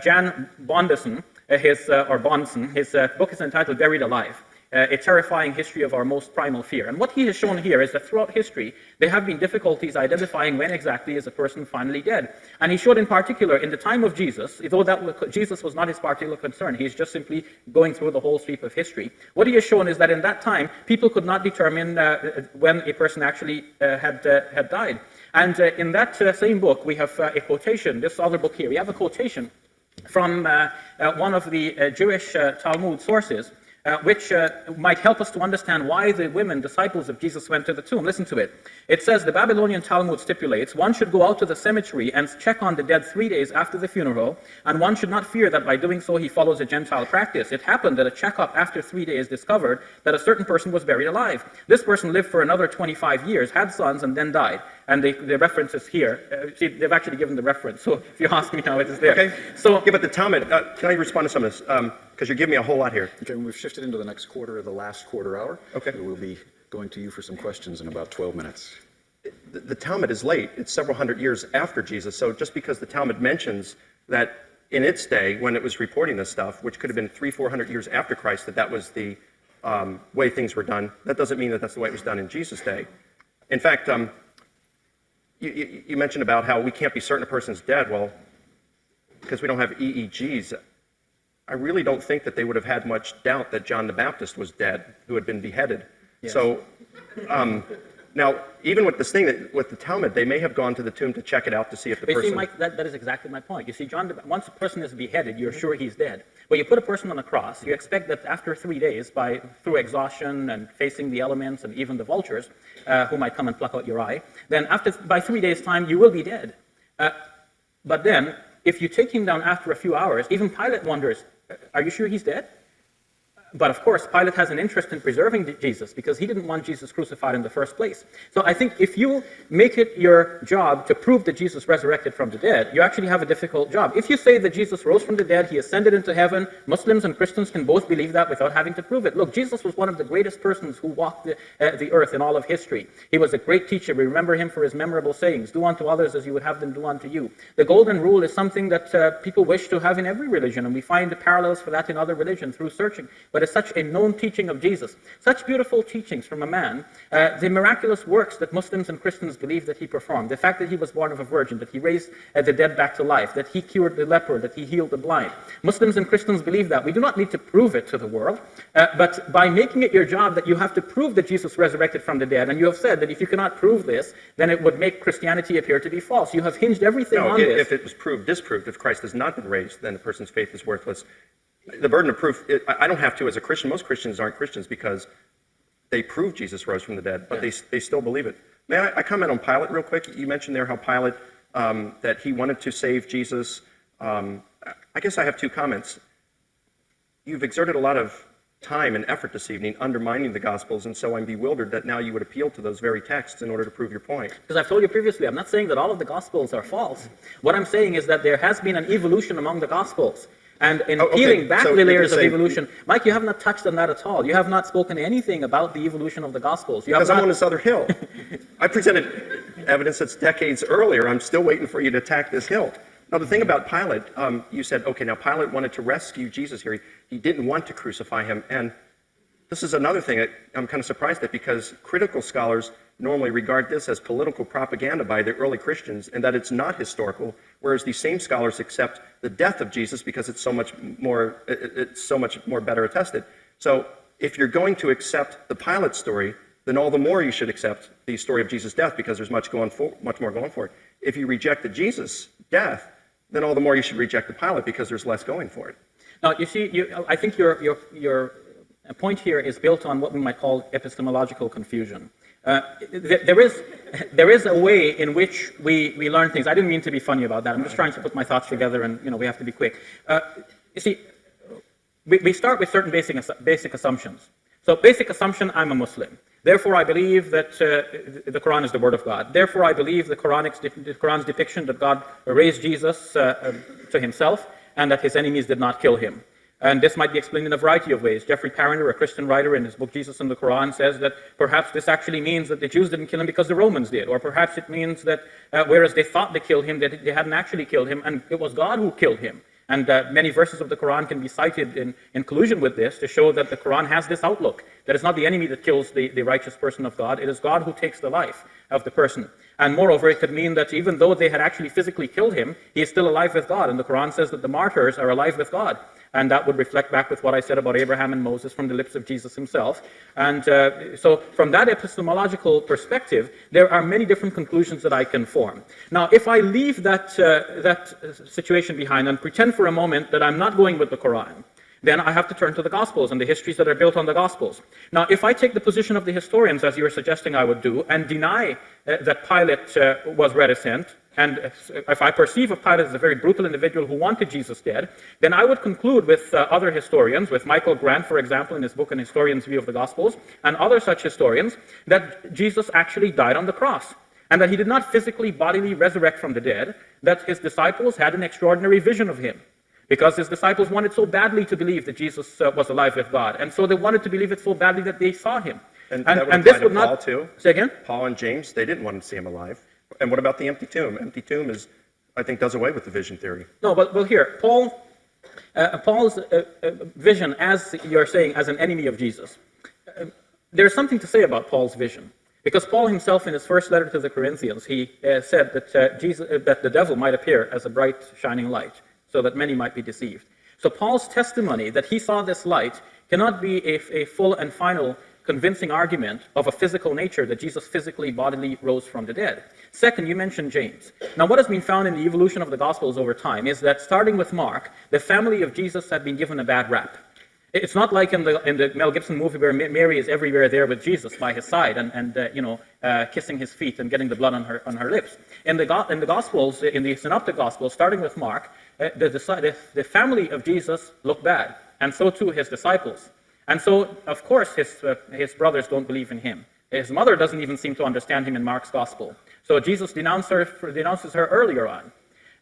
Jan Bondeson, or Bonson. His book is entitled Buried Alive. A terrifying history of our most primal fear. And what he has shown here is that throughout history, there have been difficulties identifying when exactly is a person finally dead. And he showed in particular, in the time of Jesus, though Jesus was not his particular concern, he's just simply going through the whole sweep of history. What he has shown is that in that time, people could not determine when a person actually had died. And in that same book, we have a quotation, this other book here, we have a quotation from one of the Jewish Talmud sources, which might help us to understand why the women, disciples of Jesus, went to the tomb. Listen to it. It says, the Babylonian Talmud stipulates, one should go out to the cemetery and check on the dead 3 days after the funeral, and one should not fear that by doing so he follows a Gentile practice. It happened that a checkup after 3 days discovered that a certain person was buried alive. This person lived for another 25 years, had sons, and then died. and the reference is here. See, they've actually given the reference, so if you ask me now, it is there. Okay. So, Yeah, but the Talmud, can I respond to some of this? Because you're giving me a whole lot here. Okay, we've shifted into the next quarter, the last quarter hour. Okay. We'll be going to you for some questions in about 12 minutes. The Talmud is late. It's several hundred years after Jesus. So just because the Talmud mentions that in its day, when it was reporting this stuff, which could have been 300-400 years after Christ, that was the way things were done, that doesn't mean that that's the way it was done in Jesus' day. In fact, you mentioned about how we can't be certain a person's dead. Well, because we don't have EEGs, I really don't think that they would have had much doubt that John the Baptist was dead, who had been beheaded. Yes. So now, even with this thing, with the Talmud, they may have gone to the tomb to check it out to see if the but you person... see, Mike, that is exactly my point. You see, once a person is beheaded, you're sure he's dead. But you put a person on a cross, you expect that after 3 days, through exhaustion and facing the elements and even the vultures, who might come and pluck out your eye, then by 3 days' time, you will be dead. But then, if you take him down after a few hours, even Pilate wonders, are you sure he's dead? But of course, Pilate has an interest in preserving Jesus because he didn't want Jesus crucified in the first place. So I think if you make it your job to prove that Jesus resurrected from the dead, you actually have a difficult job. If you say that Jesus rose from the dead, he ascended into heaven, Muslims and Christians can both believe that without having to prove it. Look, Jesus was one of the greatest persons who walked the earth in all of history. He was a great teacher. We remember him for his memorable sayings, do unto others as you would have them do unto you. The golden rule is something that people wish to have in every religion, and we find parallels for that in other religions through searching. But it's such a known teaching of Jesus, such beautiful teachings from a man, the miraculous works that Muslims and Christians believe that he performed, the fact that he was born of a virgin, that he raised the dead back to life, that he cured the leper, that he healed the blind. Muslims and Christians believe that. We do not need to prove it to the world, but by making it your job that you have to prove that Jesus resurrected from the dead, and you have said that if you cannot prove this, then it would make Christianity appear to be false. You have hinged everything on this. If it was disproved, if Christ has not been raised, then a person's faith is worthless. The burden of proof, I don't have to as a Christian. Most Christians aren't Christians because they prove Jesus rose from the dead, but they still believe it. May I comment on Pilate real quick? You mentioned there how Pilate, that he wanted to save Jesus. I guess I have two comments. You've exerted a lot of time and effort this evening undermining the Gospels, and so I'm bewildered that now you would appeal to those very texts in order to prove your point. Because I've told you previously, I'm not saying that all of the Gospels are false. What I'm saying is that there has been an evolution among the Gospels. And in peeling back the layers of evolution, Mike, you have not touched on that at all. You have not spoken anything about the evolution of the Gospels. Because I'm on this other hill. I presented evidence that's decades earlier. I'm still waiting for you to attack this hill. Now, the thing about Pilate, you said, okay, now Pilate wanted to rescue Jesus here. He didn't want to crucify him. And this is another thing that I'm kind of surprised at, because critical scholars normally regard this as political propaganda by the early Christians, and that it's not historical, whereas these same scholars accept the death of Jesus because it's so much more better attested. So if you're going to accept the Pilate story, then all the more you should accept the story of Jesus' death, because there's much more going for it. If you reject the Jesus death, then all the more you should reject the Pilate, because there's less going for it. Now, you see, I think your point here is built on what we might call epistemological confusion. There is a way in which we learn things. I didn't mean to be funny about that. I'm just trying to put my thoughts together, and we have to be quick. You see, we start with certain basic assumptions. So, basic assumption: I'm a Muslim. Therefore, I believe that the Quran is the Word of God. Therefore, I believe the Quran's depiction that God raised Jesus to himself, and that his enemies did not kill him. And this might be explained in a variety of ways. Jeffrey Parender, a Christian writer, in his book Jesus and the Quran, says that perhaps this actually means that the Jews didn't kill him because the Romans did. Or perhaps it means that whereas they thought they killed him, that they hadn't actually killed him, and it was God who killed him. And many verses of the Quran can be cited in collusion with this to show that the Quran has this outlook, that it's not the enemy that kills the righteous person of God, it is God who takes the life of the person. And moreover, it could mean that even though they had actually physically killed him, he is still alive with God. And the Quran says that the martyrs are alive with God. And that would reflect back with what I said about Abraham and Moses from the lips of Jesus himself. And so from that epistemological perspective, there are many different conclusions that I can form. Now, if I leave that situation behind and pretend for a moment that I'm not going with the Quran, then I have to turn to the Gospels and the histories that are built on the Gospels. Now, if I take the position of the historians, as you're suggesting I would do, and deny that Pilate was reticent, and if I perceive of Pilate as a very brutal individual who wanted Jesus dead, then I would conclude with other historians, with Michael Grant, for example, in his book An Historian's View of the Gospels, and other such historians, that Jesus actually died on the cross. and that he did not physically, bodily resurrect from the dead, that his disciples had an extraordinary vision of him. Because his disciples wanted so badly to believe that Jesus was alive with God. And so they wanted to believe it so badly that they saw him. And that would apply to Paul too? Say again? Paul and James, they didn't want to see him alive. And what about the empty tomb? Empty tomb is, I think, does away with the vision theory. No, but well, here, Paul's vision, as you're saying, as an enemy of Jesus. There's something to say about Paul's vision. Because Paul himself, in his first letter to the Corinthians, he said that, that the devil might appear as a bright, shining light, so that many might be deceived. So Paul's testimony that he saw this light cannot be a full and final convincing argument of a physical nature that Jesus physically, bodily rose from the dead. Second, you mentioned James. Now, what has been found in the evolution of the Gospels over time is that, starting with Mark, the family of Jesus had been given a bad rap. It's not like in the Mel Gibson movie where Mary is everywhere there with Jesus by his side and kissing his feet and getting the blood on her lips. In the Gospels, in the Synoptic Gospels, starting with Mark, the family of Jesus looked bad, and so too his disciples. And so, of course, his brothers don't believe in him. His mother doesn't even seem to understand him in Mark's Gospel. So Jesus denounces her earlier on.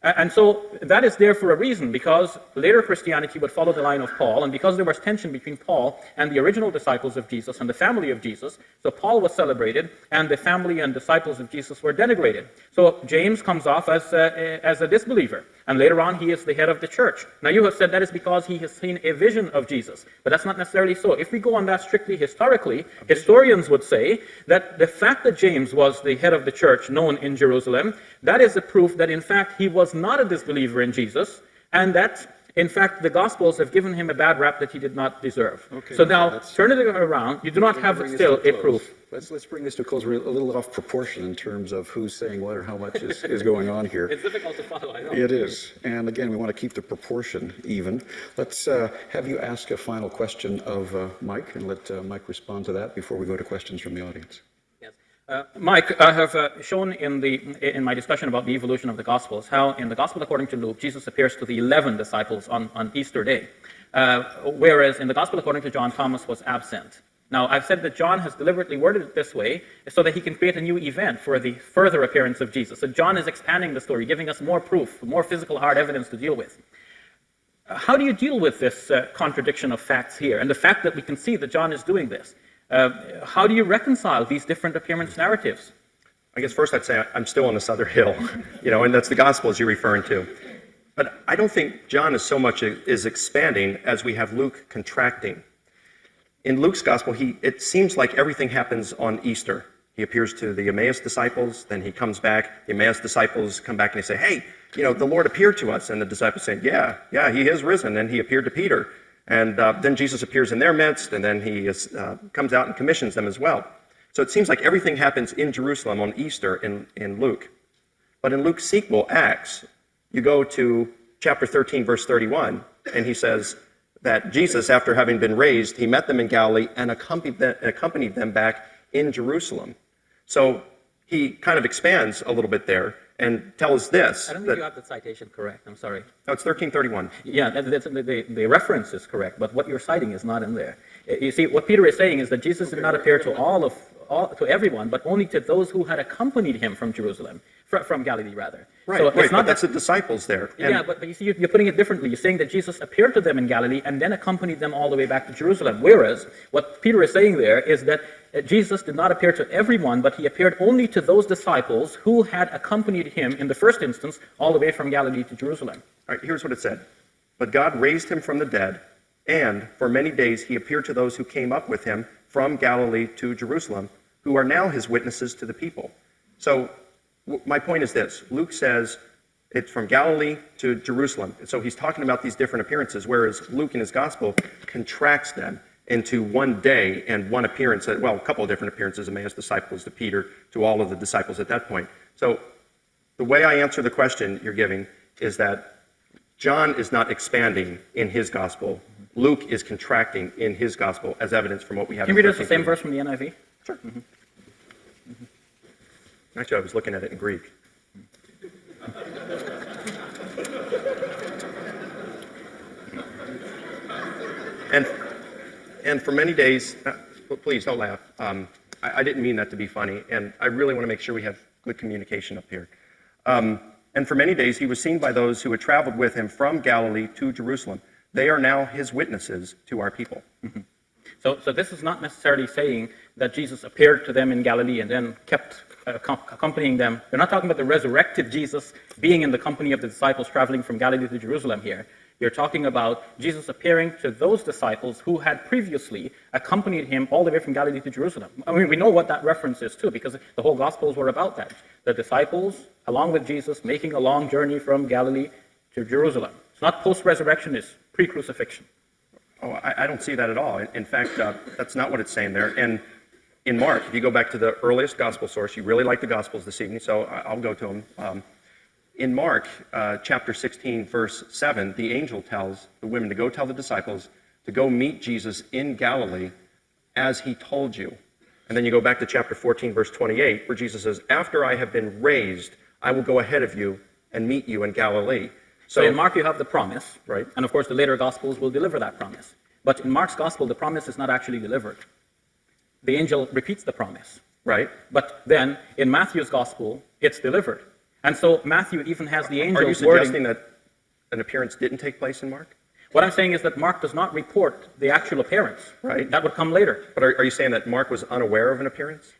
And so that is there for a reason, because later Christianity would follow the line of Paul, and because there was tension between Paul and the original disciples of Jesus and the family of Jesus, so Paul was celebrated, and the family and disciples of Jesus were denigrated. So James comes off as a disbeliever, and later on he is the head of the church. Now you have said that is because he has seen a vision of Jesus, but that's not necessarily so. If we go on that strictly historically, historians would say that the fact that James was the head of the church known in Jerusalem, that is a proof that in fact he was not a disbeliever in Jesus, and that in fact the Gospels have given him a bad rap that he did not deserve. Okay, so now, turn it around, you do not have still a proof. Let's bring this to a close. We're a little off proportion in terms of who's saying what or how much is going on here. It's difficult to follow, I know. It is. And again, we want to keep the proportion even. Let's have you ask a final question of Mike, and let Mike respond to that before we go to questions from the audience. Yes. Mike, I have shown in my discussion about the evolution of the Gospels how in the Gospel according to Luke, Jesus appears to the 11 disciples on Easter Day, whereas in the Gospel according to John, Thomas was absent. Now, I've said that John has deliberately worded it this way so that he can create a new event for the further appearance of Jesus. So John is expanding the story, giving us more proof, more physical hard evidence to deal with. How do you deal with this contradiction of facts here, and the fact that we can see that John is doing this? How do you reconcile these different appearance narratives? I guess first I'd say I'm still on this other hill, and that's the Gospels you're referring to. But I don't think John is so much is expanding as we have Luke contracting. In Luke's Gospel, it seems like everything happens on Easter. He appears to the Emmaus disciples, then he comes back. The Emmaus disciples come back and they say, hey, the Lord appeared to us. And the disciples say, yeah, he is risen. And he appeared to Peter. And then Jesus appears in their midst, and then he comes out and commissions them as well. So it seems like everything happens in Jerusalem on Easter in Luke. But in Luke's sequel, Acts, you go to chapter 13, verse 31, and he says that Jesus, after having been raised, he met them in Galilee and accompanied them back in Jerusalem. So he kind of expands a little bit there and tells this. I don't think you got the citation correct. I'm sorry. No, it's 1331. Yeah, the reference is correct, but what you're citing is not in there. You see, what Peter is saying is that Jesus did not appear to everyone, but only to those who had accompanied him from Jerusalem, from Galilee, rather. Right, so right, but that's the disciples there. Yeah, but you see, you're putting it differently. You're saying that Jesus appeared to them in Galilee and then accompanied them all the way back to Jerusalem. Whereas, what Peter is saying there is that Jesus did not appear to everyone, but he appeared only to those disciples who had accompanied him in the first instance all the way from Galilee to Jerusalem. All right, here's what it said. But God raised him from the dead, and for many days he appeared to those who came up with him from Galilee to Jerusalem, who are now his witnesses to the people. So my point is this. Luke says it's from Galilee to Jerusalem. So he's talking about these different appearances, whereas Luke in his gospel contracts them into one day and one appearance, a couple of different appearances, Emmaus disciples to Peter, to all of the disciples at that point. So the way I answer the question you're giving is that John is not expanding in his gospel. Luke is contracting in his gospel as evidence from what we have. Can you read us the same verse from the NIV? Sure. Actually, I was looking at it in Greek. And for many days, please don't laugh. I didn't mean that to be funny, and I really want to make sure we have good communication up here. And for many days he was seen by those who had traveled with him from Galilee to Jerusalem. They are now his witnesses to our people. So this is not necessarily saying that Jesus appeared to them in Galilee and then kept accompanying them. We're not talking about the resurrected Jesus being in the company of the disciples traveling from Galilee to Jerusalem here. You're talking about Jesus appearing to those disciples who had previously accompanied him all the way from Galilee to Jerusalem. I mean, we know what that reference is too, because the whole Gospels were about that. The disciples, along with Jesus, making a long journey from Galilee to Jerusalem. It's not post-resurrection, it's pre-crucifixion. Oh, I don't see that at all. In fact, that's not what it's saying there. And in Mark, if you go back to the earliest gospel source, you really like the Gospels this evening, so I'll go to them. In Mark chapter 16, verse 7, the angel tells the women to go tell the disciples to go meet Jesus in Galilee as he told you. And then you go back to chapter 14, verse 28, where Jesus says, after I have been raised, I will go ahead of you and meet you in Galilee. So in Mark, you have the promise, Right. And of course, the later Gospels will deliver that promise. But in Mark's Gospel, the promise is not actually delivered. The angel repeats the promise. Right? But then in Matthew's Gospel, it's delivered. And so Matthew even has the Are angel you suggesting that an appearance didn't take place in Mark? What I'm saying is that Mark does not report the actual appearance. Right. That would come later. But are you saying that Mark was unaware of an appearance?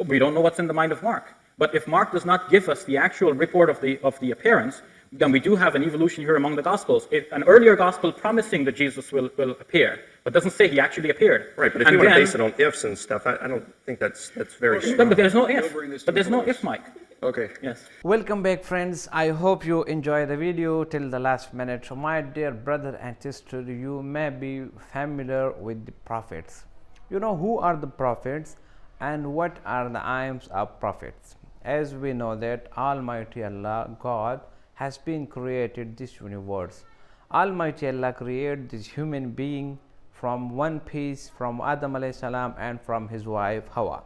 We don't know what's in the mind of Mark. But if Mark does not give us the actual report of the appearance, then we do have an evolution here among the Gospels. An earlier Gospel promising that Jesus will appear, but doesn't say he actually appeared. Right, but if And you want to then- base it on ifs and stuff, I don't think that's very No, strong. but there's no if. bring this to But there's a no close. if, Mike. Okay. Yes. Welcome back, friends. I hope you enjoy the video till the last minute. So my dear brother and sister, you may be familiar with the prophets. You know who are the prophets and what are the aims of prophets. As we know that Almighty Allah, God, has been created this universe. Almighty Allah created this human being from one piece, from Adam alayhi salam and from his wife Hawa.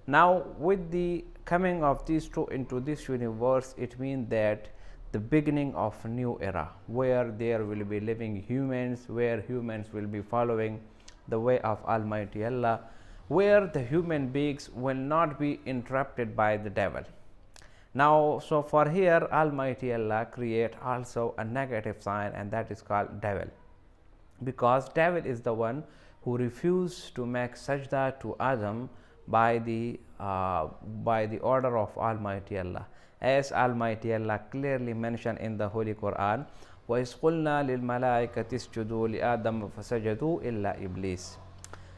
Now with the coming of these two into this universe, it means that the beginning of a new era where there will be living humans, where humans will be following the way of Almighty Allah, where the human beings will not be interrupted by the devil. Now, so for here, Almighty Allah create also a negative sign, and that is called devil, because devil is the one who refused to make sajda to Adam by the order of Almighty Allah, as Almighty Allah clearly mentioned in the Holy Quran, وَإِذْ قُلْنَا لِلْمَلَائِكَةِ اسْجُدُوا لِآدَمَ فَسَجَدُوا إِلَّا إِبْلِيسَ.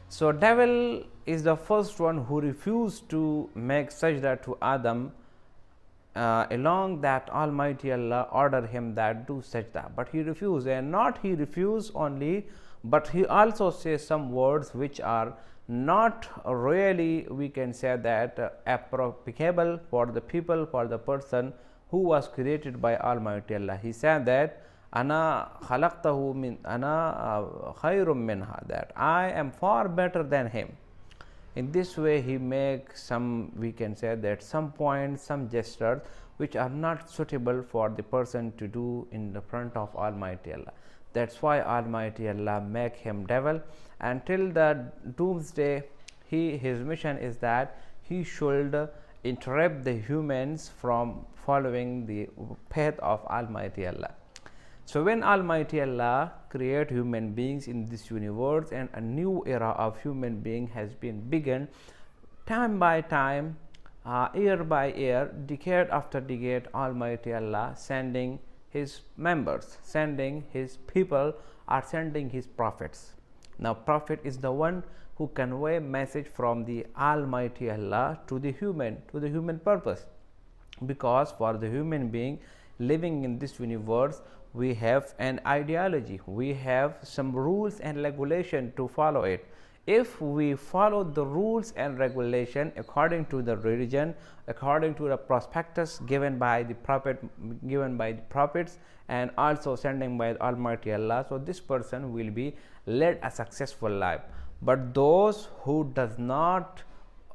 So devil is the first one who refused to make sajda to Adam, along that Almighty Allah ordered him that do sajda, but he refused. And not he refused only, but he also says some words which are not really, we can say that, applicable for the people, for the person who was created by Almighty Allah. He said that ana khalaqtahu min ana khayrum minha, that I am far better than him. In this way he makes some, we can say that, some points, some gestures which are not suitable for the person to do in the front of Almighty Allah. That's why Almighty Allah make him devil, and till the doomsday his mission is that he should interrupt the humans from following the path of Almighty Allah. So when Almighty Allah create human beings in this universe, and a new era of human being has been begun, time by time, year by year, decade after decade, Almighty Allah sending his members, sending his people, are sending his prophets. Now prophet is the one who convey message from the Almighty Allah to the human purpose, because for the human being living in this universe, we have an ideology, we have some rules and regulation to follow it. If we follow the rules and regulation according to the religion, according to the prospectus given by the prophets and also sending by Almighty Allah, so this person will be led a successful life. But those who does not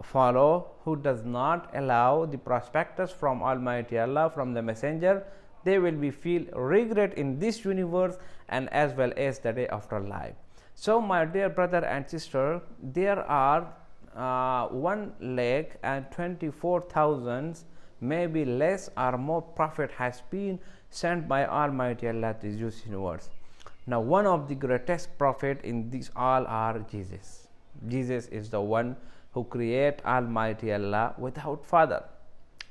follow, who does not allow the prospectus from Almighty Allah, from the messenger, they will be feel regret in this universe and as well as the day after life. So my dear brother and sister, there are 1,24,000 maybe less or more prophet has been sent by Almighty Allah to this universe. Now, one of the greatest prophet in these all are Jesus. Jesus is the one who create Almighty Allah without father.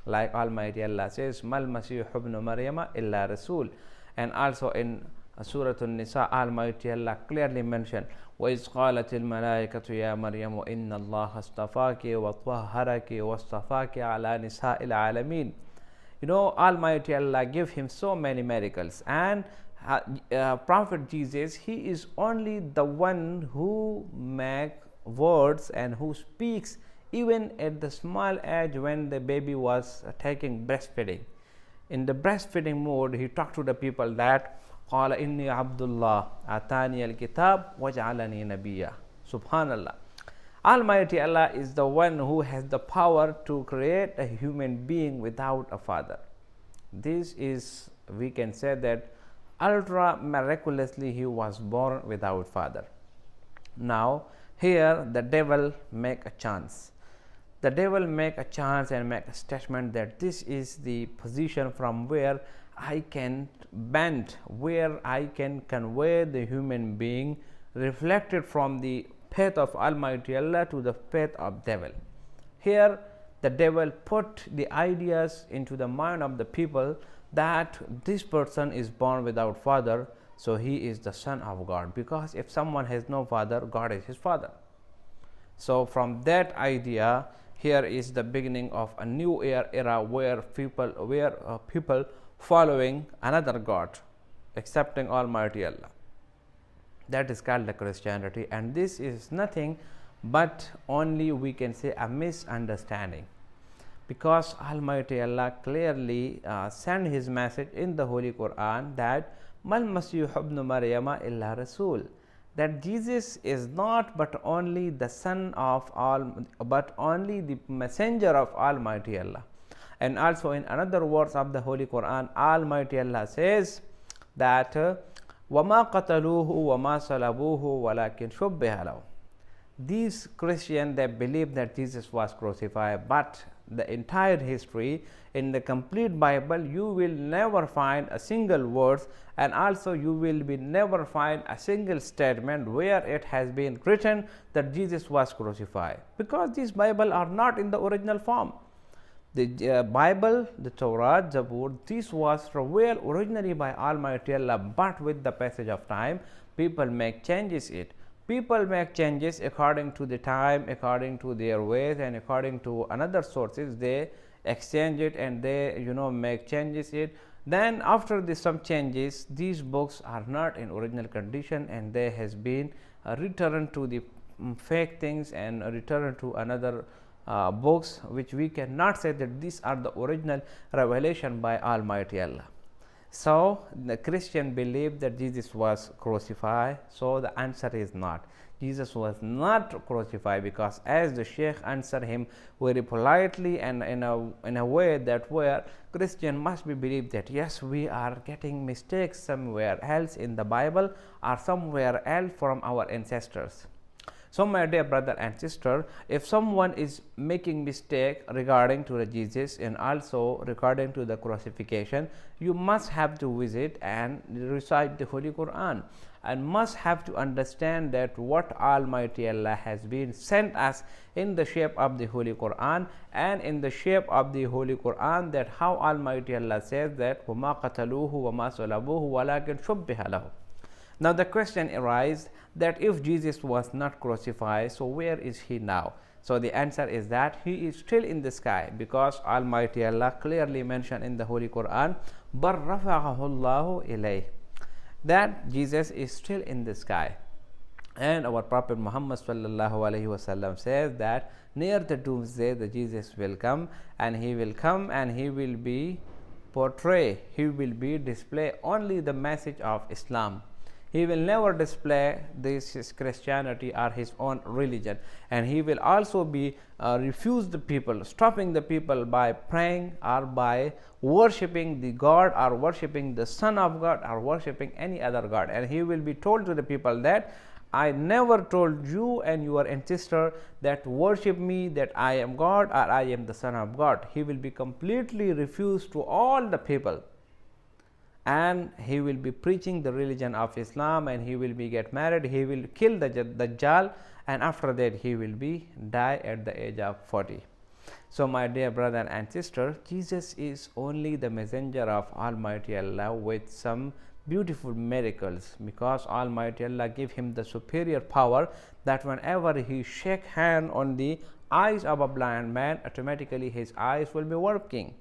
Like Almighty Allah says, Mal Masih ibn Maryama illa Rasul. And also in Surah An-Nisa, Almighty Allah clearly mentioned, وَإِذْ قَالَتِ الْمَلَائِكَةُ يَا مَرْيَمُ إِنَّ اللَّهَ اصْطَفَاكِ وَطَهَّرَكِ وَاصْطَفَاكِ عَلَى نِسَاءِ الْعَالَمِينَ. You know, Almighty Allah gave him so many miracles, and Prophet Jesus, he is only the one who make words and who speaks even at the small age when the baby was taking breastfeeding. In the breastfeeding mode, he talked to the people that قال إني عبد الله آتاني الكتاب وجعلني نبيا. Subhanallah. Almighty Allah is the one who has the power to create a human being without a father. This is, we can say that ultra miraculously he was born without father. Now here the devil make a chance. The devil make a chance and make a statement that this is the position from where I can bend, where I can convey the human being reflected from the path of Almighty Allah to the path of devil. Here the devil put the ideas into the mind of the people that this person is born without father, so he is the son of God, because if someone has no father, God is his father. So from that idea, here is the beginning of a new era where people following another God, accepting Almighty Allah. That is called the Christianity, and this is nothing but only, we can say, a misunderstanding, because Almighty Allah clearly sent his message in the Holy Quran that Mal Masih ibn Maryama illa Rasul, that Jesus is not but only the son of all, but only the messenger of Almighty Allah. And also in another words of the Holy Quran, Almighty Allah says that وَمَا قَتَلُوهُ وَمَا صَلَبُوهُ وَلَكِنْ شُبِّهَ لَهُ. These Christians, they believe that Jesus was crucified, but the entire history in the complete Bible, you will never find a single word, and also you will be never find a single statement where it has been written that Jesus was crucified, because these Bible are not in the original form. The Bible, the Torah, Zabur, this was revealed originally by Almighty Allah, but with the passage of time, people make changes it. People make changes according to the time, according to their ways, and according to another sources. They exchange it and they, make changes it. Then after some changes, these books are not in original condition, and they has been returned to the fake things and returned to another books, which we cannot say that these are the original revelation by Almighty Allah. So the Christian believe that Jesus was crucified. So the answer is not. Jesus was not crucified, because as the Sheikh answered him very politely and in a way that where Christian must be believed that yes, we are getting mistakes somewhere else in the Bible or somewhere else from our ancestors. So my dear brother and sister, if someone is making mistake regarding to the Jesus and also regarding to the crucifixion, you must have to visit and recite the Holy Quran, and must have to understand that what Almighty Allah has been sent us in the shape of the Holy Quran, and in the shape of the Holy Quran, that how Almighty Allah says that وَمَا قَتَلُوهُ وَمَا صَلَبُوهُ وَلَكِنْ شُبِّهَ لَهُ. Now the question arises that if Jesus was not crucified, so where is he now? So the answer is that he is still in the sky, because Almighty Allah clearly mentioned in the Holy Quran, بَلْ رَفَعَهُ اللَّهُ إِلَيْهِ, that Jesus is still in the sky. And our Prophet Muhammad sallallahu alaihi wasallam says that near the doomsday, the Jesus will come, and he will come and he will be portray, he will be display only the message of Islam. He will never display this his Christianity or his own religion, and he will also be refuse the people, stopping the people by praying or by worshipping the God or worshipping the Son of God or worshipping any other God. And he will be told to the people that I never told you and your ancestor that worship me, that I am God or I am the Son of God. He will be completely refused to all the people, and he will be preaching the religion of Islam, and he will be get married, he will kill the Dajjal, and after that he will be die at the age of 40. So my dear brother and sister, Jesus is only the messenger of Almighty Allah with some beautiful miracles, because Almighty Allah give him the superior power that whenever he shake hand on the eyes of a blind man, automatically his eyes will be working.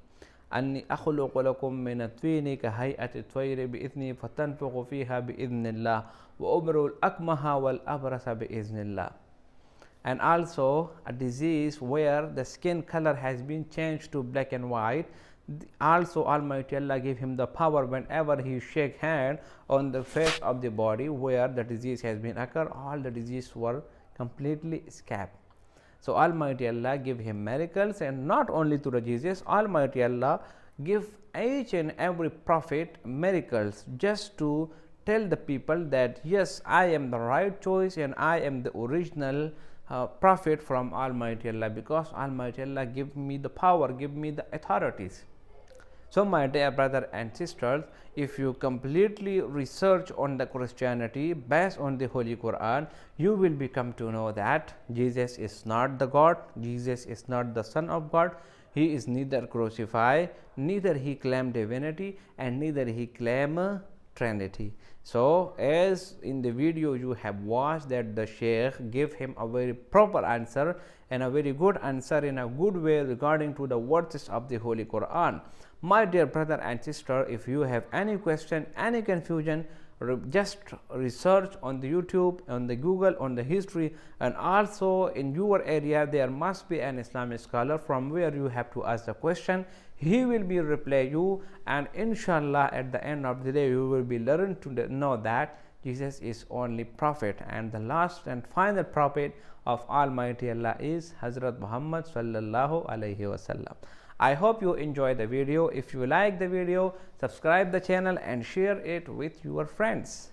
أني أخلق لكم من الطين كهيئة الطير بإذني فتنفخ فيها بإذن الله وأبرئ الأكمه والأبرص بإذن الله. And also a disease where the skin color has been changed to black and white, also Almighty Allah gave him the power whenever he shake hand on the face of the body where the disease has been occurred, all the disease were completely escaped. So Almighty Allah give him miracles, and not only to the Jesus, Almighty Allah give each and every prophet miracles just to tell the people that yes, I am the right choice and I am the original prophet from Almighty Allah, because Almighty Allah give me the power, give me the authorities. So my dear brother and sisters, if you completely research on the Christianity based on the Holy Quran, you will become to know that Jesus is not the God, Jesus is not the Son of God, he is neither crucified, neither he claimed divinity, and neither he claimed Trinity. So as in the video you have watched that the Sheikh gave him a very proper answer and a very good answer in a good way regarding to the verses of the Holy Quran. My dear brother and sister, if you have any question, any confusion, just research on the YouTube, on the Google, on the history, and also in your area there must be an Islamic scholar from where you have to ask the question. He will be reply you, and inshallah at the end of the day you will be learned to know that Jesus is only prophet, and the last and final prophet of Almighty Allah is Hazrat Muhammad sallallahu alaihi wasallam. I hope you enjoy the video. If you like the video, subscribe the channel and share it with your friends.